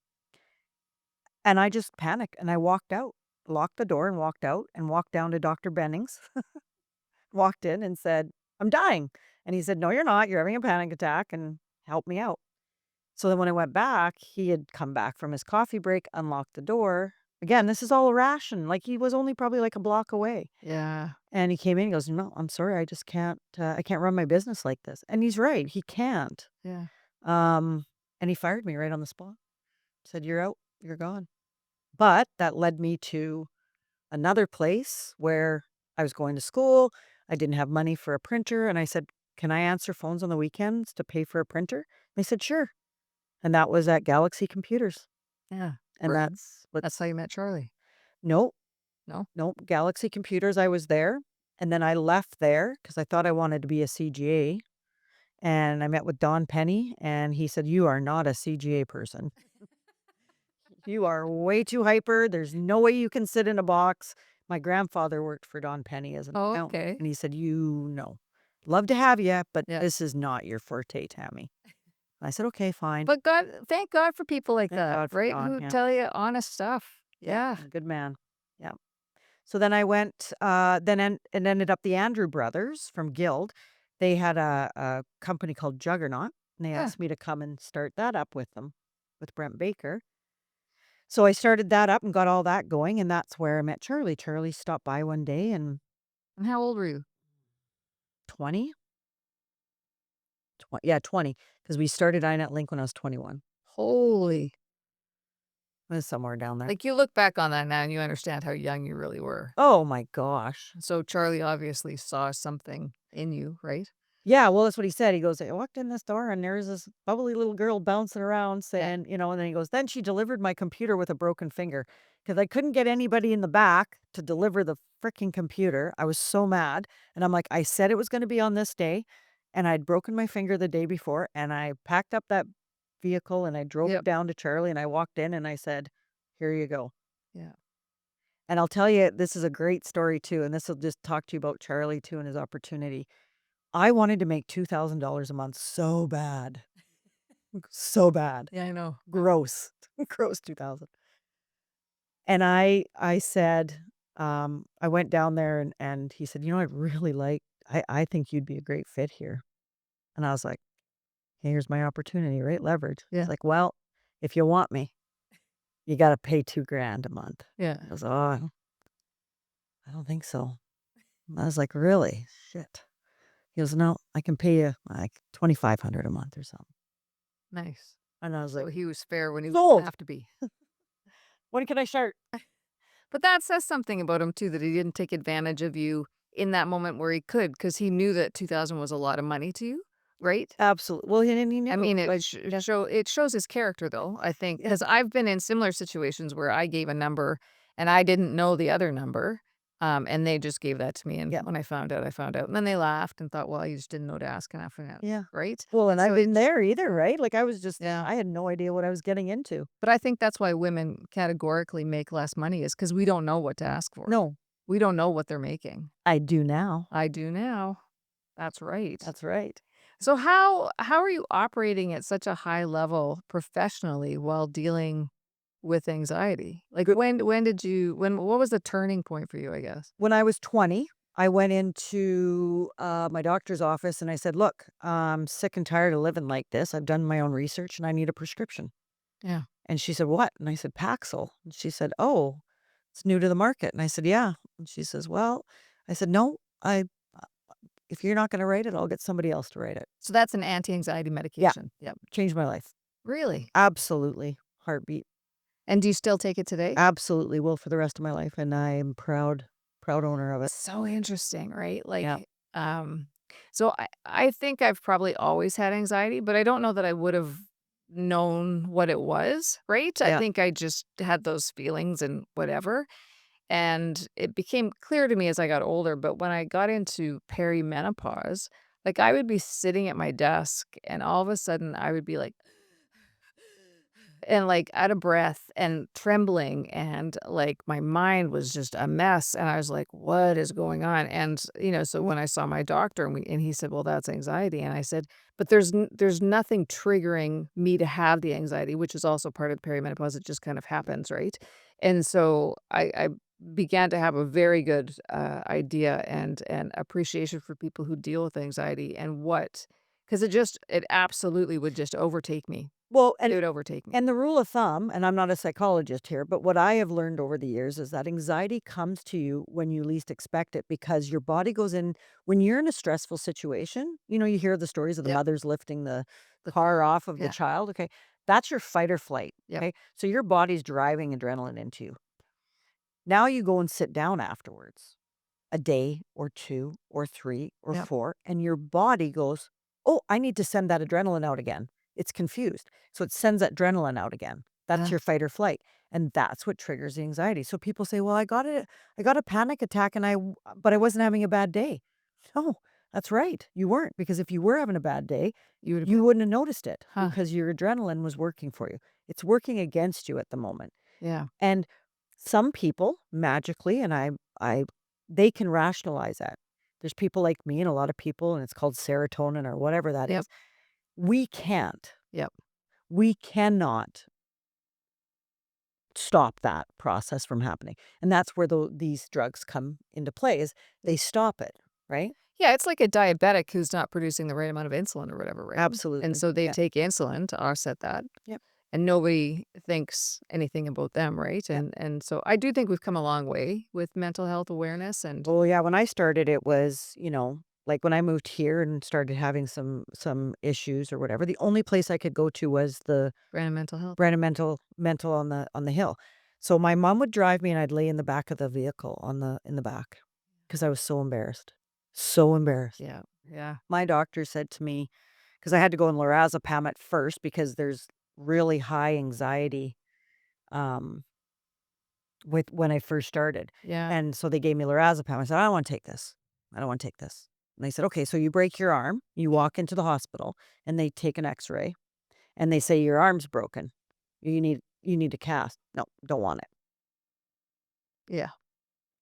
S1: and I just panicked and I walked out, locked the door, and walked out, and walked down to Dr. Benning's. Walked in and said, "I'm dying." And he said, "No, you're not. You're having a panic attack and help me out." So then when I went back, he had come back from his coffee break, unlocked the door. Again, this is all irration. Like he was only probably like a block away.
S2: Yeah.
S1: And he came in and goes, "No, I'm sorry. I just can't, I can't run my business like this." And he's right. He can't.
S2: Yeah.
S1: Um, and he fired me right on the spot. Said, "You're out. You're gone." But that led me to another place where I was going to school. I didn't have money for a printer. And I said, "Can I answer phones on the weekends to pay for a printer?" They said, "Sure." And that was at Galaxy Computers.
S2: Yeah.
S1: And
S2: Right.
S1: that's
S2: That's how
S1: what's,
S2: you met Charlie.
S1: nope,
S2: No?
S1: nope, Galaxy Computers. I was there. And then I left there because I thought I wanted to be a CGA. And I met with Don Penny, and he said, "You are not a CGA person. You are way too hyper. There's no way you can sit in a box." My grandfather worked for Don Penny as an
S2: Oh,
S1: accountant,
S2: okay.
S1: and he said, "You know, love to have you, but
S2: Yeah.
S1: this is not your forte, Tammy." I said, "Okay, fine."
S2: But thank God for people like
S1: Thank
S2: that,
S1: God for
S2: right?
S1: Don.
S2: Who
S1: Yeah,
S2: tell you honest stuff.
S1: yeah,
S2: Yeah.
S1: a good man. Yeah. So then I went, and ended up the Andrew Brothers from Guild. They had a company called Juggernaut, and they
S2: Yeah.
S1: asked me to come and start that up with them, with Brent Baker. So I started that up and got all that going, and that's where I met Charlie. Charlie stopped by one day and
S2: And how old were you?
S1: 20? Yeah, 20, because we started Inet Link when I was 21.
S2: Holy.
S1: It was somewhere down there.
S2: Like, you look back on that now and you understand how young you really were.
S1: Oh my gosh.
S2: So Charlie obviously saw something in you, right?
S1: Yeah, well, that's what he said. He goes, "I walked in this door and there's this bubbly little girl bouncing around
S2: Yeah.
S1: saying," and then he goes, "Then she delivered my computer with a broken finger because I couldn't get anybody in the back to deliver the freaking computer. I was so mad." And I'm like, "I said it was gonna be on this day, and I'd broken my finger the day before, and I packed up that vehicle and I drove it
S2: Yep.
S1: down to Charlie and I walked in and I said, 'Here you go.'"
S2: Yeah.
S1: And I'll tell you, this is a great story too, and this will just talk to you about Charlie too and his opportunity. I wanted to make $2,000 a month so bad, so bad.
S2: Yeah, I know.
S1: Gross, gross 2,000. And I said, I went down there and he said, "I really like I think you'd be a great fit here." And I was like, "Here's my opportunity, right? Leverage." He's
S2: Yeah.
S1: like, "Well, if you want me, you gotta pay 2 grand a month."
S2: Yeah.
S1: I was, "Oh, I don't think so." I was like, "Really? Shit." He goes, "No, I can pay you like 2,500 a month or something."
S2: Nice.
S1: And I was
S2: So
S1: like,
S2: he was fair when he was gonna
S1: "Sold.
S2: have to be.
S1: When can I start?"
S2: But that says something about him too, that he didn't take advantage of you in that moment where he could, because he knew that 2,000 was a lot of money to you, right?
S1: Absolutely. Well, and he
S2: I
S1: knew,
S2: mean,
S1: like, yeah,
S2: it shows his character though, I think,
S1: yeah,
S2: because I've been in similar situations where I gave a number and I didn't know the other number, and they just gave that to me, and
S1: yeah,
S2: when I found out, and then they laughed and thought, "Well, you just didn't know to ask enough,"
S1: yeah.
S2: right?
S1: Well, and
S2: And
S1: I've
S2: so
S1: been
S2: it's
S1: there either, right? Like,
S2: yeah.
S1: I had no idea what I was getting into.
S2: But I think that's why women categorically make less money is because we don't know what to ask for.
S1: No,
S2: We don't know what they're making.
S1: I do now.
S2: I do now. That's right.
S1: That's right.
S2: So how are you operating at such a high level professionally while dealing with anxiety? Like
S1: Good.
S2: when did you when what was the turning point for you, I guess?
S1: When I was 20, I went into, my doctor's office and I said, "Look, I'm sick and tired of living like this. I've done my own research and I need a prescription."
S2: Yeah.
S1: And she said, "What?" And I said, "Paxil." And she said, "Oh, it's new to the market." And I said, "Yeah." And she says, "Well," I said, "No, if you're not gonna write it, I'll get somebody else to write it."
S2: So that's an anti-anxiety
S1: Yeah,
S2: medication. Yep.
S1: changed my life.
S2: Really?
S1: Absolutely. Heartbeat.
S2: And do you still take it today?
S1: Absolutely will for the rest of my life, and I'm proud owner of it.
S2: So interesting, right?
S1: Yeah.
S2: Um, so I think I've probably always had anxiety, but I don't know that I would have known what it was, right? I
S1: Yeah.
S2: think I just had those feelings and whatever. And it became clear to me as I got older, but when I got into perimenopause, like I would be sitting at my desk and all of a sudden I would be like, and, like, out of breath and trembling, and, like, my mind was just a mess, and I was like, "What is going on?" And, so when I saw my doctor and he said, "Well, that's anxiety," and I said, "But there's nothing triggering me to have the anxiety," which is also part of perimenopause, it just kind of happens, right? And so I began to have a very good, idea and appreciation for people who deal with anxiety and because it absolutely would just overtake me.
S1: Well,
S2: It would overtake me.
S1: and the rule of thumb, and I'm not a psychologist here, but what I have learned over the years is that anxiety comes to you when you least expect it because your body goes in when you're in a stressful situation, you hear the stories of the
S2: Yep.
S1: mothers lifting the
S2: The
S1: car off of the
S2: yeah.
S1: child, okay? That's your fight or flight,
S2: Yep.
S1: okay? So your body's driving adrenaline into you. Now you go and sit down afterwards, a day or 2 or 3 or
S2: Yep.
S1: 4, and your body goes, "Oh, I need to send that adrenaline out again." It's confused. So it sends that adrenaline out again. That's
S2: Yeah.
S1: your fight or flight, and that's what triggers the anxiety. So people say, "Well, I got a panic attack and but I wasn't having a bad day." No, that's right. You weren't, because if you were having a bad day,
S2: You would
S1: you wouldn't have noticed it
S2: huh.
S1: because your adrenaline was working for you. It's working against you at the moment.
S2: Yeah.
S1: And some people magically, and I they can rationalize that. There's people like me and a lot of people, and it's called serotonin or whatever that
S2: Yep.
S1: is. We can't.
S2: Yep.
S1: We cannot stop that process from happening. And that's where these drugs come into play is they stop it, right?
S2: Yeah, it's like a diabetic who's not producing the right amount of insulin or whatever, right? And
S1: Absolutely.
S2: so they
S1: Yeah.
S2: take insulin to offset that,
S1: Yep.
S2: and nobody thinks anything about them, right?
S1: Yeah.
S2: And so I do think we've come a long way with mental health awareness and
S1: Well, yeah, when I started, it was, like when I moved here and started having some issues or whatever, the only place I could go to was the
S2: brand mental health.
S1: Brandon mental on the hill. So my mom would drive me and I'd lay in the back of the vehicle in the back because I was so embarrassed. So embarrassed.
S2: Yeah. Yeah.
S1: My doctor said to me, because I had to go on lorazepam at first because there's really high anxiety, um, with when I first started,
S2: Yeah.
S1: and so they gave me lorazepam. I said, "I don't wanna take this. I don't wanna take this." And they said, "Okay, so you break your arm, you walk into the hospital, and they take an X-ray, and they say your arm's broken. You need a cast." No, don't want it.
S2: Yeah.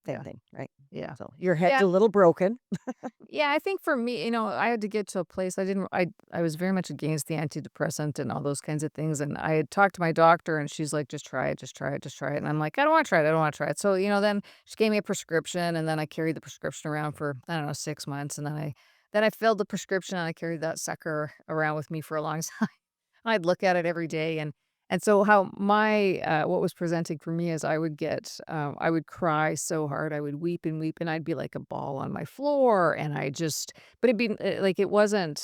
S1: Same
S2: Yeah.
S1: thing, right?
S2: Yeah.
S1: So, your head's
S2: Yeah.
S1: a little broken.
S2: Yeah, I think for me, I had to get to a place I was very much against the antidepressant and all those kinds of things, and I had talked to my doctor, and she's like, "Just try it, just try it, just try it," and I'm like, "I don't wanna try it, I don't wanna try it." So, then she gave me a prescription, and then I carried the prescription around for, I don't know, 6 months, and then I filled the prescription, and I carried that sucker around with me for a long time. I'd look at it every day, and so how what was presenting for me is I would cry so hard, I would weep and weep, and I'd be like a ball on my floor, and but it'd be, like, it wasn't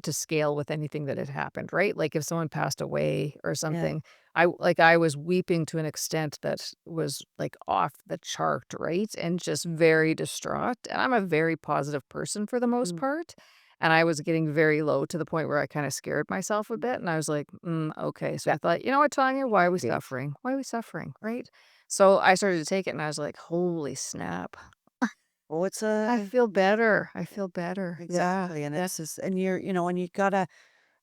S2: to scale with anything that had happened, right? Like, if someone passed away or
S1: Yeah.
S2: something, I was weeping to an extent that was, like, off the chart, right? And just very distraught, and I'm a very positive person for the most
S1: Mm.
S2: part. And I was getting very low to the point where I kinda scared myself a bit, and I was like, okay." So I
S1: That
S2: thought, "You know what, Tanya? Why are we
S1: big.
S2: suffering? Why are we suffering?" Right? So I started to take it, and I was like, "Holy snap.
S1: Well, it's
S2: I
S1: a
S2: feel better. I feel better." Yeah.
S1: exactly, and
S2: Yeah.
S1: it's just and and you gotta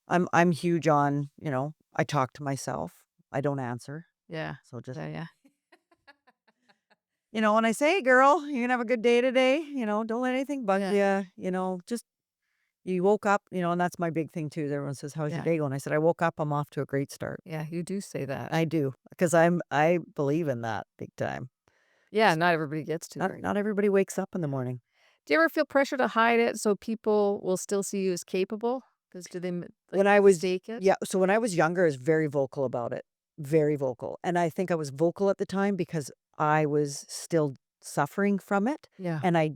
S1: I'm huge on, I talk to myself. I don't answer.
S2: Yeah.
S1: So just
S2: Yeah, yeah.
S1: when I say, "Hey, girl, you gonna have a good day today, don't let anything bug
S2: Yeah.
S1: you, just you woke up, and that's my big thing too. Everyone says, "How's your
S2: Yeah.
S1: day going?" I said, "I woke up, I'm off to a great start."
S2: Yeah, you do say that.
S1: I do, because I believe in that big time.
S2: Yeah,
S1: S
S2: not everybody gets to,
S1: Not
S2: right?
S1: not everybody wakes up in the
S2: Yeah.
S1: morning.
S2: Do you ever feel pressure to hide it so people will still see you as capable? Because do they like,
S1: When I was
S2: mistake it?
S1: Yeah, so when I was younger, I was very vocal about it, very vocal, and I think I was vocal at the time because I was still suffering from it,
S2: Yeah.
S1: and I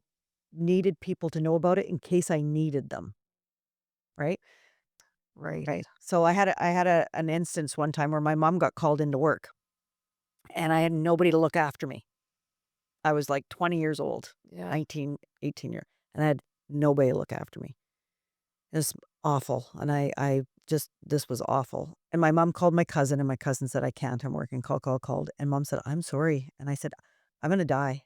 S1: needed people to know about it in case I needed them, right?
S2: Right.
S1: Right. So I had an instance one time where my mom got called into work, and I had nobody to look after me. I was, like, 20 years old,
S2: Yeah.
S1: 19, 18 year, and I had nobody to look after me. It was awful, and I just this was awful, and my mom called my cousin, and my cousin said, "I can't, I'm working." Called, and mom said, "I'm sorry," and I said, "I'm gonna die."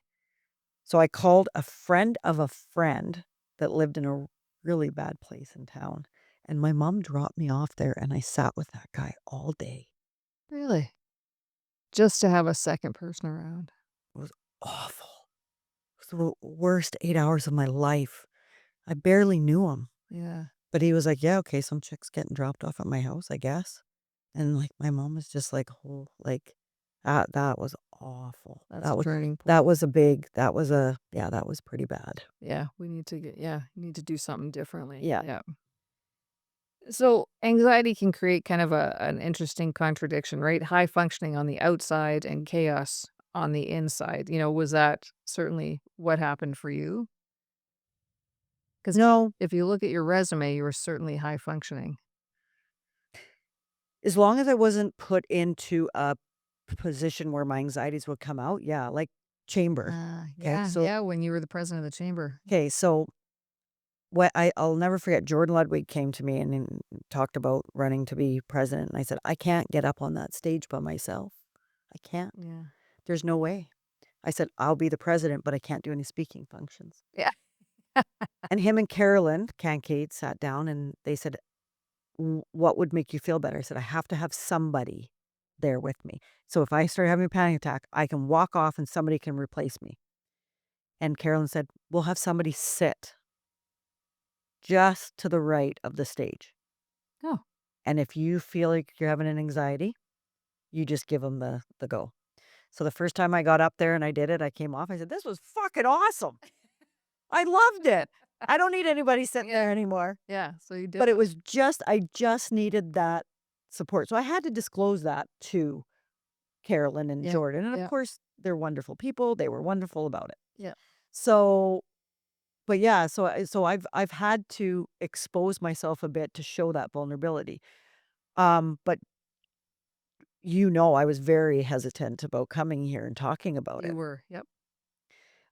S1: So I called a friend of a friend that lived in a really bad place in town, and my mom dropped me off there, and I sat with that guy all day.
S2: Really? Just to have a second person around.
S1: It was awful. It was the worst 8 hours of my life. I barely knew him,
S2: Yeah.
S1: but he was like, "Yeah, okay, some chick's getting dropped off at my house, I guess." And, like, my mom was just like, "Oh," like, that was awful.
S2: That's
S1: That
S2: a
S1: was
S2: turning point.
S1: that was a big that was a yeah, that was pretty bad.
S2: Yeah, you need to do something differently.
S1: Yeah.
S2: Yeah. So, anxiety can create kind of an interesting contradiction, right? High functioning on the outside and chaos on the inside. Was that certainly what happened for you? Because
S1: No,
S2: if you look at your resume, you were certainly high functioning.
S1: as long as I wasn't put into a position where my anxieties would come out, yeah, like chamber. Okay,
S2: Yeah,
S1: so
S2: yeah, when you were the president of the chamber.
S1: okay, so what I'll never forget, Jordan Ludwig came to me and talked about running to be president, and I said, "I can't get up on that stage by myself. I can't.
S2: Yeah.
S1: There's no way." I said, "I'll be the president, but I can't do any speaking functions."
S2: Yeah.
S1: And him and Carolyn Kincaid sat down and they said, What would make you feel better?" I said, "I have to have somebody there with me. So if I start having a panic attack, I can walk off and somebody can replace me." And Carolyn said, "We'll have somebody sit just to the right of the stage.
S2: Oh,
S1: And if you feel like you're having an anxiety, you just give them the go." So the first time I got up there and I did it, I came off. I said, "This was fucking awesome. I loved it. I don't need anybody sitting
S2: yeah.
S1: there anymore."
S2: Yeah, so you did
S1: But it
S2: it.
S1: was just I just needed that support. So I had to disclose that to Carolyn and
S2: Yeah.
S1: Jordan, and of
S2: Yeah.
S1: course, they're wonderful people, they were wonderful about it.
S2: Yeah.
S1: So, but yeah, so I've had to expose myself a bit to show that vulnerability. But I was very hesitant about coming here and talking about
S2: You
S1: it.
S2: were. Yep.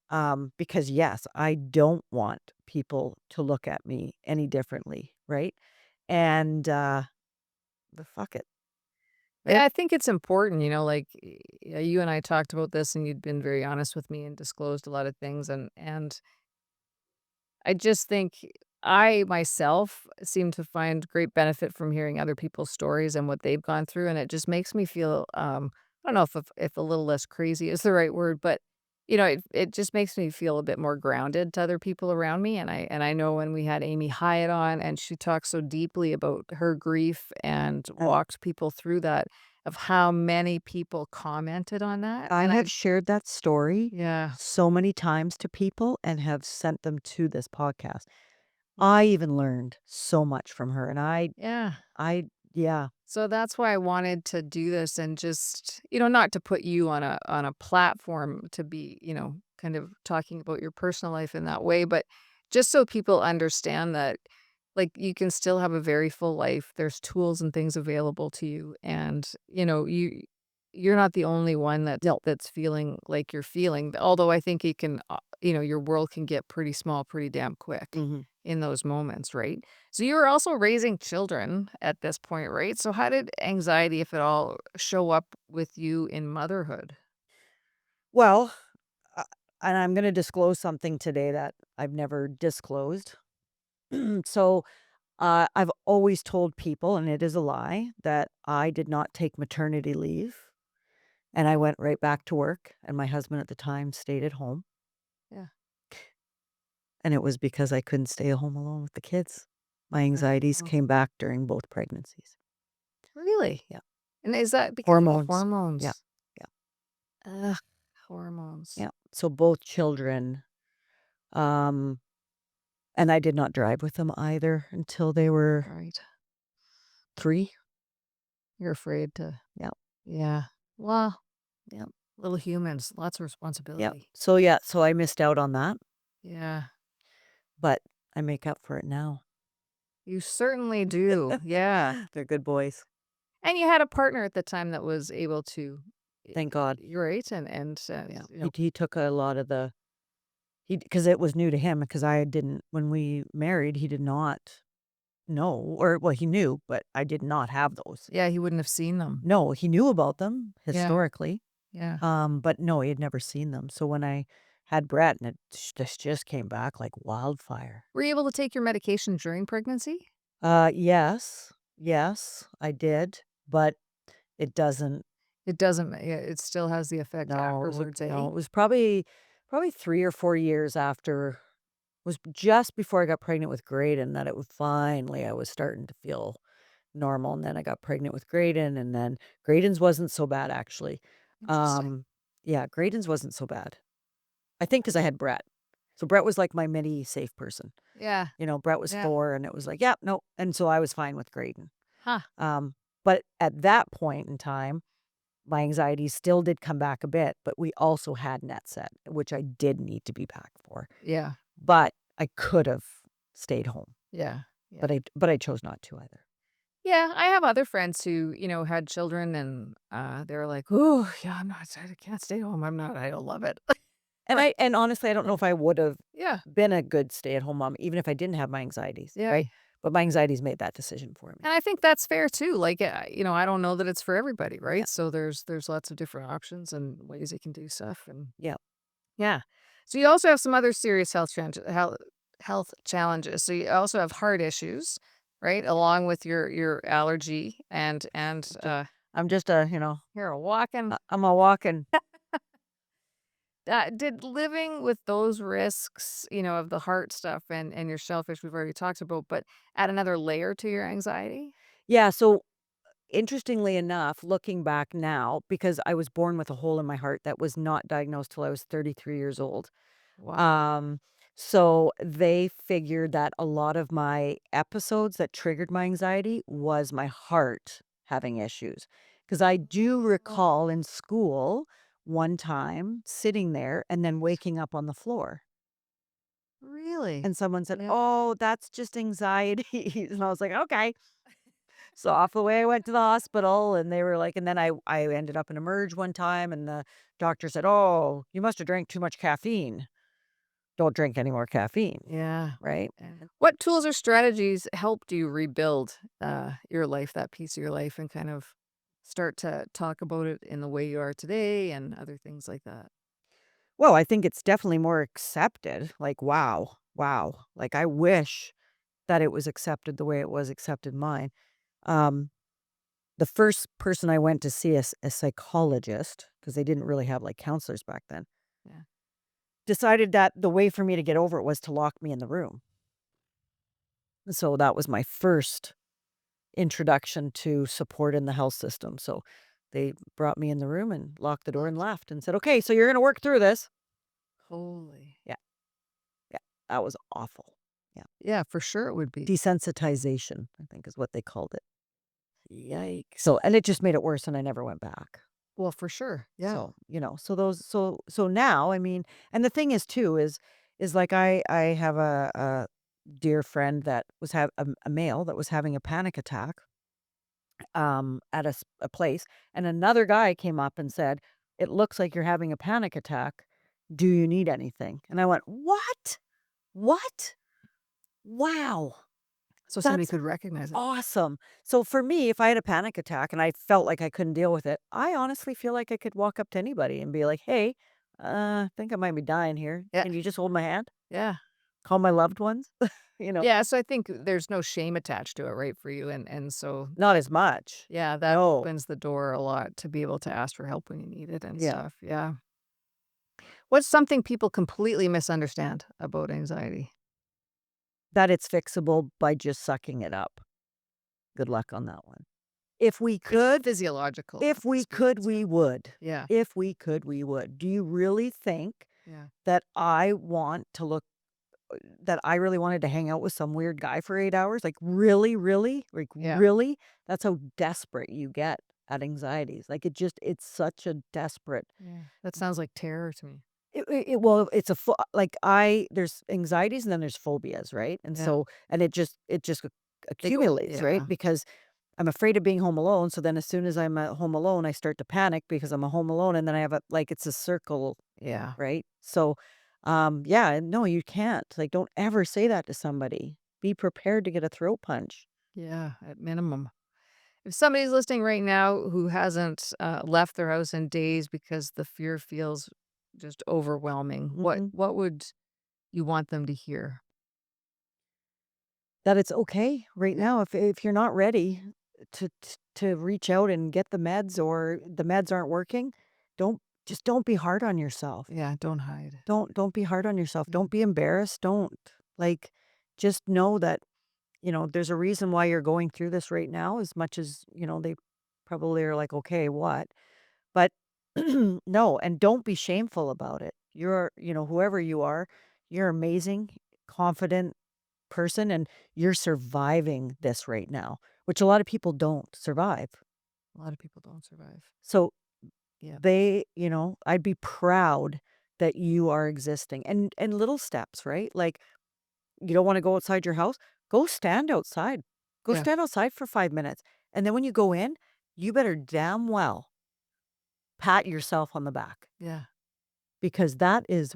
S1: Because yes, I don't want people to look at me any differently, right? And, but fuck it.
S2: Yeah,
S1: It
S2: I think it's important, like, you and I talked about this, and you'd been very honest with me and disclosed a lot of things, and I just think I myself seem to find great benefit from hearing other people's stories and what they've gone through, and it just makes me feel, I don't know if a little less crazy is the right word, but, it just makes me feel a bit more grounded to other people around me, and I know when we had Amy Hyatt on, and she talked so deeply about her grief and
S1: and
S2: walked people through that, of how many people commented on that,
S1: I
S2: and
S1: have shared that story
S2: yeah,
S1: so many times to people and have sent them to this podcast.
S2: yeah,
S1: I even learned so much from her, and
S2: yeah.
S1: I yeah.
S2: So that's why I wanted to do this and just, not to put you on a platform to be, kind of talking about your personal life in that way, but just so people understand that like you can still have a very full life. There's tools and things available to you and, you're not the only one
S1: No.
S2: that's feeling like you're feeling. Although I think it can your world can get pretty small pretty damn quick
S1: Mhm.
S2: in those moments, right? So you were also raising children at this point, right? So how did anxiety, if at all, show up with you in motherhood?
S1: Well, uh, and I'm gonna disclose something today that I've never disclosed. So, I've always told people, and it is a lie, that I did not take maternity leave, and I went right back to work, and my husband at the time stayed at home,
S2: Yeah.
S1: and it was because I couldn't stay at home alone with the kids. My
S2: Yeah.
S1: anxieties
S2: Oh,
S1: came back during both pregnancies.
S2: really?
S1: Yeah.
S2: And is that because of the
S1: Hormones. Yeah.
S2: hormones?
S1: Yeah.
S2: Ugh, hormones.
S1: Yeah. So both children, um, and I did not drive with them either until they were
S2: Right.
S1: 3.
S2: You're afraid to.
S1: Yeah.
S2: Yeah. Well,
S1: Yeah.
S2: little humans, lots of
S1: Yeah.
S2: responsibility.
S1: So I missed out on that,
S2: Yeah.
S1: but I make up for it now.
S2: You certainly do. Yeah.
S1: They're good boys.
S2: And you had a partner at the time that was able to,
S1: Thank God.
S2: you're right, and
S1: Yeah. He took a lot of the he because it was new to him because I didn't when we married, he did not know or well, he knew, but I did not have those.
S2: yeah, he wouldn't have seen them.
S1: No, he knew about them
S2: Yeah,
S1: historically,
S2: yeah.
S1: but no, he had never seen them. So when I had Brett and this just came back like wildfire.
S2: Were you able to take your medication during pregnancy?
S1: Yes, yes, I did, but it doesn't.
S2: It doesn't ma yeah, it still has the effect
S1: No,
S2: afterwards,
S1: no,
S2: eh?
S1: it was probably 3 or 4 years after was just before I got pregnant with Graydon that it was finally I was starting to feel normal, and then I got pregnant with Graydon, and then Graydon's wasn't so bad actually.
S2: Interesting.
S1: Um, yeah, Graydon's wasn't so bad. I think because I had Brett. So Brett was like my mini safe person.
S2: Yeah,
S1: Brett was
S2: yeah.
S1: 4 and it was like, "Yeah, no," and so I was fine with Graydon.
S2: Huh.
S1: Um, but at that point in time, my anxiety still did come back a bit, but we also had Netset, which I did need to be back for.
S2: Yeah,
S1: But I could have stayed home,
S2: yeah, yeah.
S1: but I chose not to either.
S2: Yeah, I have other friends who, had children and, they're like, "Oh, yeah, I can't stay home, I don't love it."
S1: And
S2: But
S1: and honestly, I don't know if I would have
S2: yeah,
S1: been a good stay-at-home mom even if I didn't have my anxieties,
S2: yeah.
S1: right? But my anxieties made that decision for me.
S2: And I think that's fair too. Like, I don't know that it's for everybody,
S1: Yeah,
S2: right? So there's lots of different options and ways you can do stuff, and
S1: yeah.
S2: yeah. So you also have some other serious health challenges. So you also have heart issues, right? Along with your allergy and
S1: Just I'm just a,
S2: you're walking.
S1: I'm a walking.
S2: Did living with those risks, of the heart stuff and your shellfish we've already talked about, but add another layer to your anxiety?
S1: Yeah, so interestingly enough, looking back now, because I was born with a hole in my heart that was not diagnosed till I was 33 years old.
S2: Wow.
S1: Um, so they figured that a lot of my episodes that triggered my anxiety was my heart having issues. Because I do
S2: Oh,
S1: recall in school one time sitting there and then waking up on the floor.
S2: really?
S1: And someone said,
S2: Yeah.
S1: "Oh, that's just anxiety." And I was like, okay. So off the way I went to the hospital and they were like, and then I ended up in Emerge one time and the doctor said, "Oh, you must have drank too much caffeine." don't drink any more caffeine,
S2: Yeah.
S1: right?
S2: And what tools or strategies helped you rebuild, your life, that piece of your life, and kind of start to talk about it in the way you are today and other things like that?
S1: Well, I think it's definitely more accepted. Like, wow, wow. Like, I wish that it was accepted the way it was accepted mine. Um, the first person I went to see a psychologist, because they didn't really have like counselors back then,
S2: Yeah.
S1: decided that the way for me to get over it was to lock me in the room. So that was my first introduction to support in the health system. So they brought me in the room and locked the door and
S2: Locked.
S1: left and said, okay, so you're going to work through this.
S2: Holy.
S1: Yeah. Yeah. That was awful. Yeah.
S2: Yeah, for sure it would be.
S1: Desensitization, I think is what they called it.
S2: Yikes.
S1: So, and it just made it worse and I never went back.
S2: Well, for sure. Yeah.
S1: So, so those, so now, I mean, and the thing is too, is like I have a dear friend that was a male that was having a panic attack at a place, and another guy came up and said, "It looks like you're having a panic attack. Do you need anything?" And I went, "What? What? Wow,
S2: So somebody
S1: that's
S2: could recognize it.
S1: awesome." So for me, if I had a panic attack and I felt like I couldn't deal with it, I honestly feel like I could walk up to anybody and be like, "Hey, I think I might be dying here.
S2: Yeah.
S1: Can you just hold my hand?
S2: Yeah.
S1: Call my loved ones?" You know,
S2: Yeah, so I think there's no shame attached to it, right, for you, and so,
S1: not as much.
S2: yeah, that
S1: No.
S2: opens the door a lot to be able to ask for help when you need it and
S1: Yeah.
S2: stuff, yeah. What's something people completely misunderstand about anxiety?
S1: That it's fixable by just sucking it up. Good luck on that one. If we
S2: It's
S1: could
S2: physiological
S1: if we could,
S2: experience.
S1: we would.
S2: Yeah,
S1: If we could, we would. Do you really think
S2: yeah,
S1: that I want to look that I really wanted to hang out with some weird guy for 8 hours? Like, really, really? Like,
S2: yeah,
S1: really? That's how desperate you get at anxieties. Like, it's such a desperate
S2: yeah. That sounds like terror to me.
S1: well, it's a like, there's anxieties and then there's phobias, right? And
S2: Yeah,
S1: so and it just
S2: they go
S1: accumulates, right?
S2: yeah,
S1: Because I'm afraid of being home alone, so then as soon as I'm at home alone, I start to panic because I'm a home alone, and then I have a like, it's a circle,
S2: yeah,
S1: right? So, yeah, no, you can't. Like, don't ever say that to somebody. Be prepared to get a throat punch.
S2: yeah, at minimum. If somebody's listening right now who hasn't, left their house in days because the fear feels just overwhelming, what
S1: Mhm.
S2: what would you want them to hear?
S1: That it's okay right
S2: Yeah,
S1: now if you're not ready to reach out and get the meds or the meds aren't working, don't be hard on yourself.
S2: yeah, don't hide.
S1: Don't be hard on yourself.
S2: Mm,
S1: Don't be embarrassed. Don't. Like, just know that, there's a reason why you're going through this right now as much as, they probably are like, "Okay, what?" But no, and don't be shameful about it. Whoever you are, you're amazing, confident person, and you're surviving this right now, which a lot of people don't survive.
S2: a lot of people don't survive.
S1: So
S2: Yeah,
S1: I'd be proud that you are existing and little steps, right? Like, you don't want to go outside your house, go stand outside. Go
S2: yeah,
S1: stand outside for 5 minutes. And then when you go in, you better damn well pat yourself on the back
S2: yeah,
S1: because that is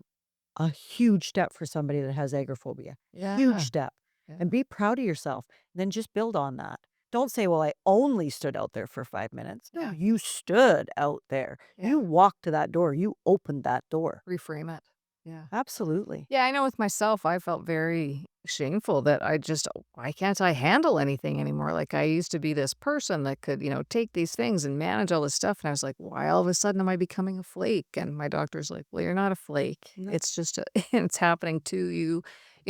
S1: a huge step for somebody that has agoraphobia. Huge
S2: yeah,
S1: step.
S2: yeah,
S1: And be proud of yourself. Then just build on that. Don't say, well, I only stood out there for 5 minutes. No,
S2: yeah,
S1: you stood out there.
S2: yeah,
S1: You walked to that door. You opened that door.
S2: reframe it. Yeah.
S1: Absolutely.
S2: Yeah, I know with myself, I felt very shameful that I just, why can't I handle anything anymore? Like I used to be this person that could, take these things and manage all this stuff. And I was like, why all of a sudden am I becoming a flake? And my doctor's like, well, you're not a flake.
S1: No.
S2: It's just, it's happening to you,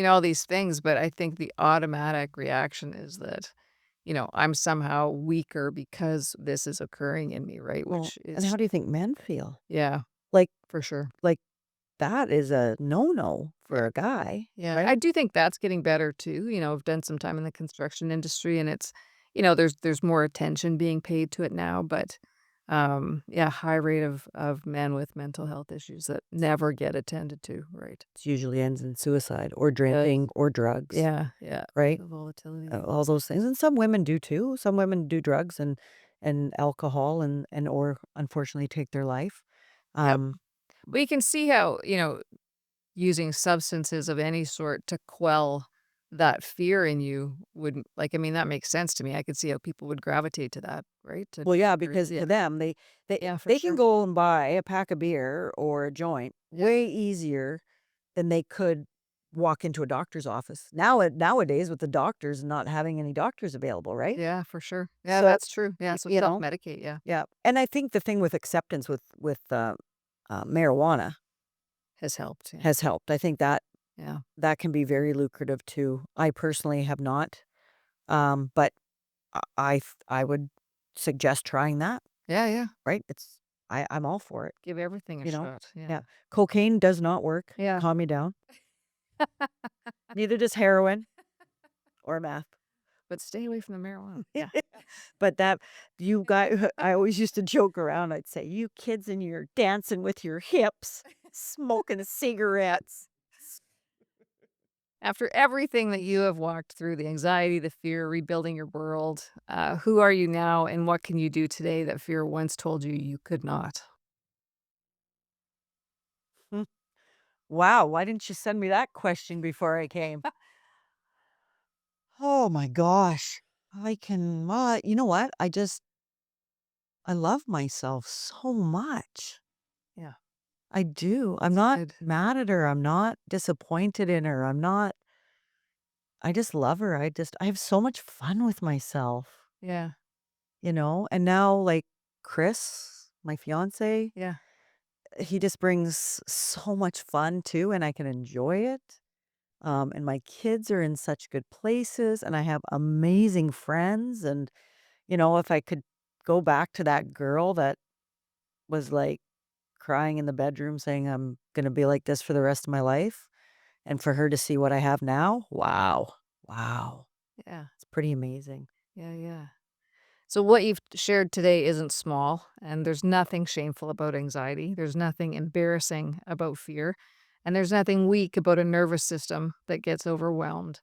S2: all these things. But I think the automatic reaction is that, I'm somehow weaker because this is occurring in me, right?
S1: Well,
S2: Which
S1: and how
S2: is,
S1: do you think men feel?
S2: yeah,
S1: Like,
S2: for sure.
S1: like that is a no-no
S2: Yeah.
S1: for a guy,
S2: Yeah,
S1: right?
S2: I do think that's getting better too. I've done some time in the construction industry and it's, there's more attention being paid to it now, but yeah, high rate of men with mental health issues that never get attended to, right?
S1: It usually ends in suicide or
S2: Does.
S1: drinking or drugs,
S2: Yeah, yeah.
S1: right?
S2: The volatility.
S1: All those things, and some women do too. Some women do drugs and alcohol or unfortunately take their life.
S2: Yep.
S1: Um,
S2: We can see how, using substances of any sort to quell that fear in you wouldn't like, I mean, that makes sense to me. I could see how people would gravitate to that, right? To
S1: Well, yeah,
S2: or
S1: because
S2: yeah,
S1: to them, they
S2: yeah, for
S1: they can
S2: sure.
S1: go and buy a pack of beer or a joint
S2: Yeah.
S1: way easier than they could walk into a doctor's office. Nowadays with the doctors not having any doctors available, right?
S2: Yeah, for sure. Yeah,
S1: So,
S2: that's true. Yeah, so
S1: you know,
S2: self-medicate, yeah,
S1: yeah. And I think the thing with acceptance with marijuana
S2: has helped, yeah.
S1: has helped. I think that
S2: Yeah.
S1: that can be very lucrative too. I personally have not, but I would suggest trying that.
S2: Yeah, yeah.
S1: Right? I'm all for it.
S2: Give everything a
S1: You know?
S2: shot, yeah.
S1: Yeah. Cocaine does not work to
S2: Yeah.
S1: calm me down. Neither does heroin or meth.
S2: But stay away from the marijuana. Yeah.
S1: But that you got I always used to joke around. I'd say, "You kids and your dancing with your hips, smoking cigarettes."
S2: After everything that you have walked through, the anxiety, the fear, rebuilding your world, who are you now and what can you do today that fear once told you you could not?
S1: Hmm. Wow, why didn't you send me that question before I came? Oh my gosh. You know what? I love myself so much.
S2: Yeah,
S1: I do. I'm
S2: it's
S1: not
S2: good.
S1: mad at her. I'm not disappointed in her. I just love her. I have so much fun with myself,
S2: Yeah,
S1: And now, like, Chris, my fiance,
S2: yeah,
S1: he just brings so much fun too, and I can enjoy it. And my kids are in such good places, and I have amazing friends. And, if I could go back to that girl that was like crying in the bedroom saying, I'm going to be like this for the rest of my life. And for her to see what I have now, wow. Wow.
S2: yeah,
S1: It's pretty amazing.
S2: yeah, yeah. So, what you've shared today isn't small, and there's nothing shameful about anxiety. There's nothing embarrassing about fear, and there's nothing weak about a nervous system that gets overwhelmed.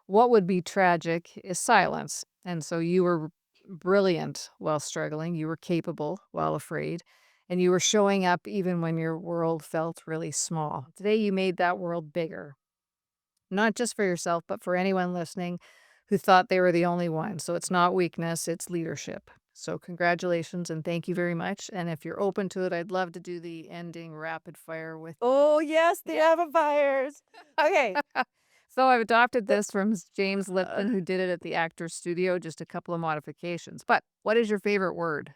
S2: What would be tragic is silence. And so you were brilliant while struggling, you were capable while afraid, and you were showing up even when your world felt really small. Today, you made that world bigger, not just for yourself, but for anyone listening who thought they were the only one. So it's not weakness, it's leadership. So, congratulations and thank you very much. And if you're open to it, I'd love to do the ending rapid fire with.
S1: Oh, yes, the
S2: Yeah.
S1: amplifiers. Okay.
S2: So I've adopted this from James
S1: Uh,
S2: Lipton, who did it at the Actors Studio, just a couple of modifications. But what is your favorite word?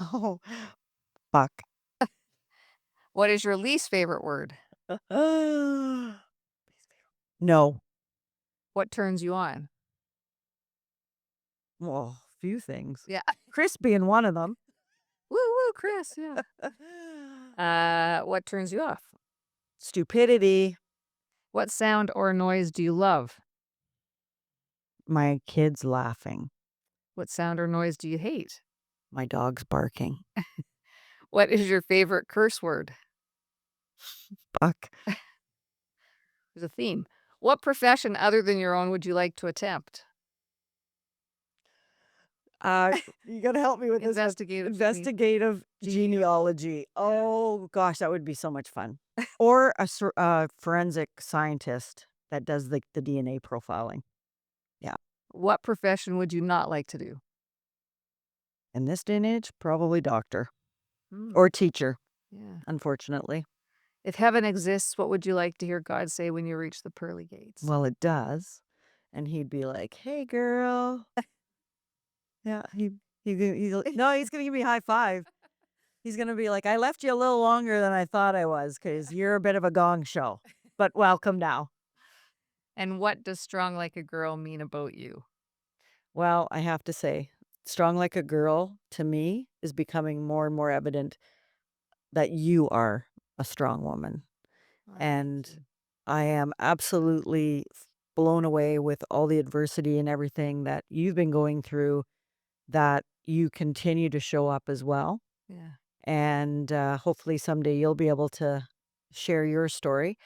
S1: oh, fuck.
S2: What is your least favorite word?
S1: No.
S2: What turns you on?
S1: Well, few things.
S2: Yeah.
S1: Chris being one of them.
S2: Woo woo, Chris. Yeah. What turns you off?
S1: Stupidity.
S2: What sound or noise do you love?
S1: My kids laughing.
S2: What sound or noise do you hate?
S1: My dog's barking.
S2: What is your favorite curse word?
S1: Fuck.
S2: There's a theme. What profession other than your own would you like to attempt?
S1: You gotta help me with this one.
S2: Investigative.
S1: Investigative genealogy. Oh gosh, that would be so much fun. Or a forensic scientist that does the DNA profiling. Yeah.
S2: What profession would you not like to do?
S1: In this day and age, probably doctor
S2: Hmm.
S1: or teacher,
S2: Yeah.
S1: unfortunately.
S2: If heaven exists, what would you like to hear God say when you reach the pearly gates?
S1: Well, it does. And he'd be like, "Hey, girl." Yeah, no, he's gonna give me a high five. He's gonna be like, "I left you a little longer than I thought I was, because 'cause you're a bit of a gong show, but welcome now."
S2: And what does strong like a girl mean about you?
S1: Well, I have to say, strong like a girl, to me, is becoming more and more evident that you are a strong woman,
S2: Why, thank
S1: and
S2: you.
S1: I am absolutely blown away with all the adversity and everything that you've been going through, that you continue to show up as well.
S2: Yeah.
S1: And hopefully someday you'll be able to share your story.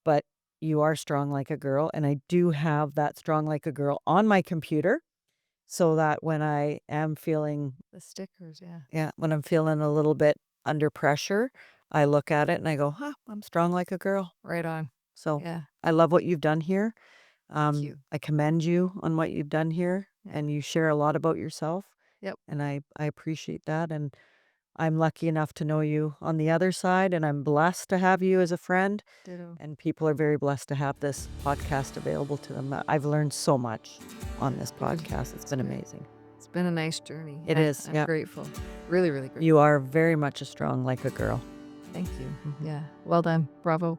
S1: But you are strong like a girl, and I do have that strong like a girl on my computer, so that when I am feeling,
S2: The stickers, yeah.
S1: yeah, when I'm feeling a little bit under pressure, I look at it and I go, huh, I'm strong like a girl.
S2: Right on.
S1: So
S2: Yeah.
S1: I love what you've done here.
S2: Thank you.
S1: I commend you on what you've done here,
S2: Yeah.
S1: and you share a lot about yourself,
S2: Yep.
S1: and I appreciate that. And I'm lucky enough to know you on the other side, and I'm blessed to have you as a friend.
S2: Ditto.
S1: And people are very blessed to have this podcast available to them. I've learned so much on this
S2: Good.
S1: podcast. It's
S2: It's
S1: been
S2: good.
S1: amazing.
S2: It's been a nice journey.
S1: It
S2: Yeah.
S1: is,
S2: I'm
S1: yeah.
S2: grateful. Really, really grateful.
S1: You are very much a strong like a girl.
S2: Thank you.
S1: Mhm.
S2: Yeah. Well done. Bravo.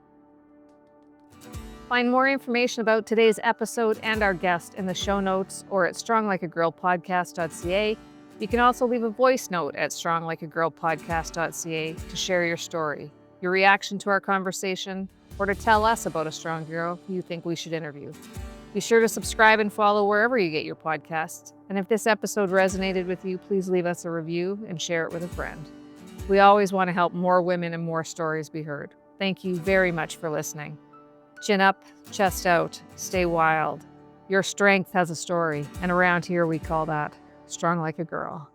S2: Find more information about today's episode and our guest in the show notes or at stronglikeagirlpodcast.ca. You can also leave a voice note at stronglikeagirlpodcast.ca to share your story, your reaction to our conversation, or to tell us about a strong girl you think we should interview. Be sure to subscribe and follow wherever you get your podcasts. And if this episode resonated with you, please leave us a review and share it with a friend. We always want to help more women and more stories be heard. Thank you very much for listening. Chin up, chest out, stay wild. Your strength has a story, and around here we call that strong like a girl.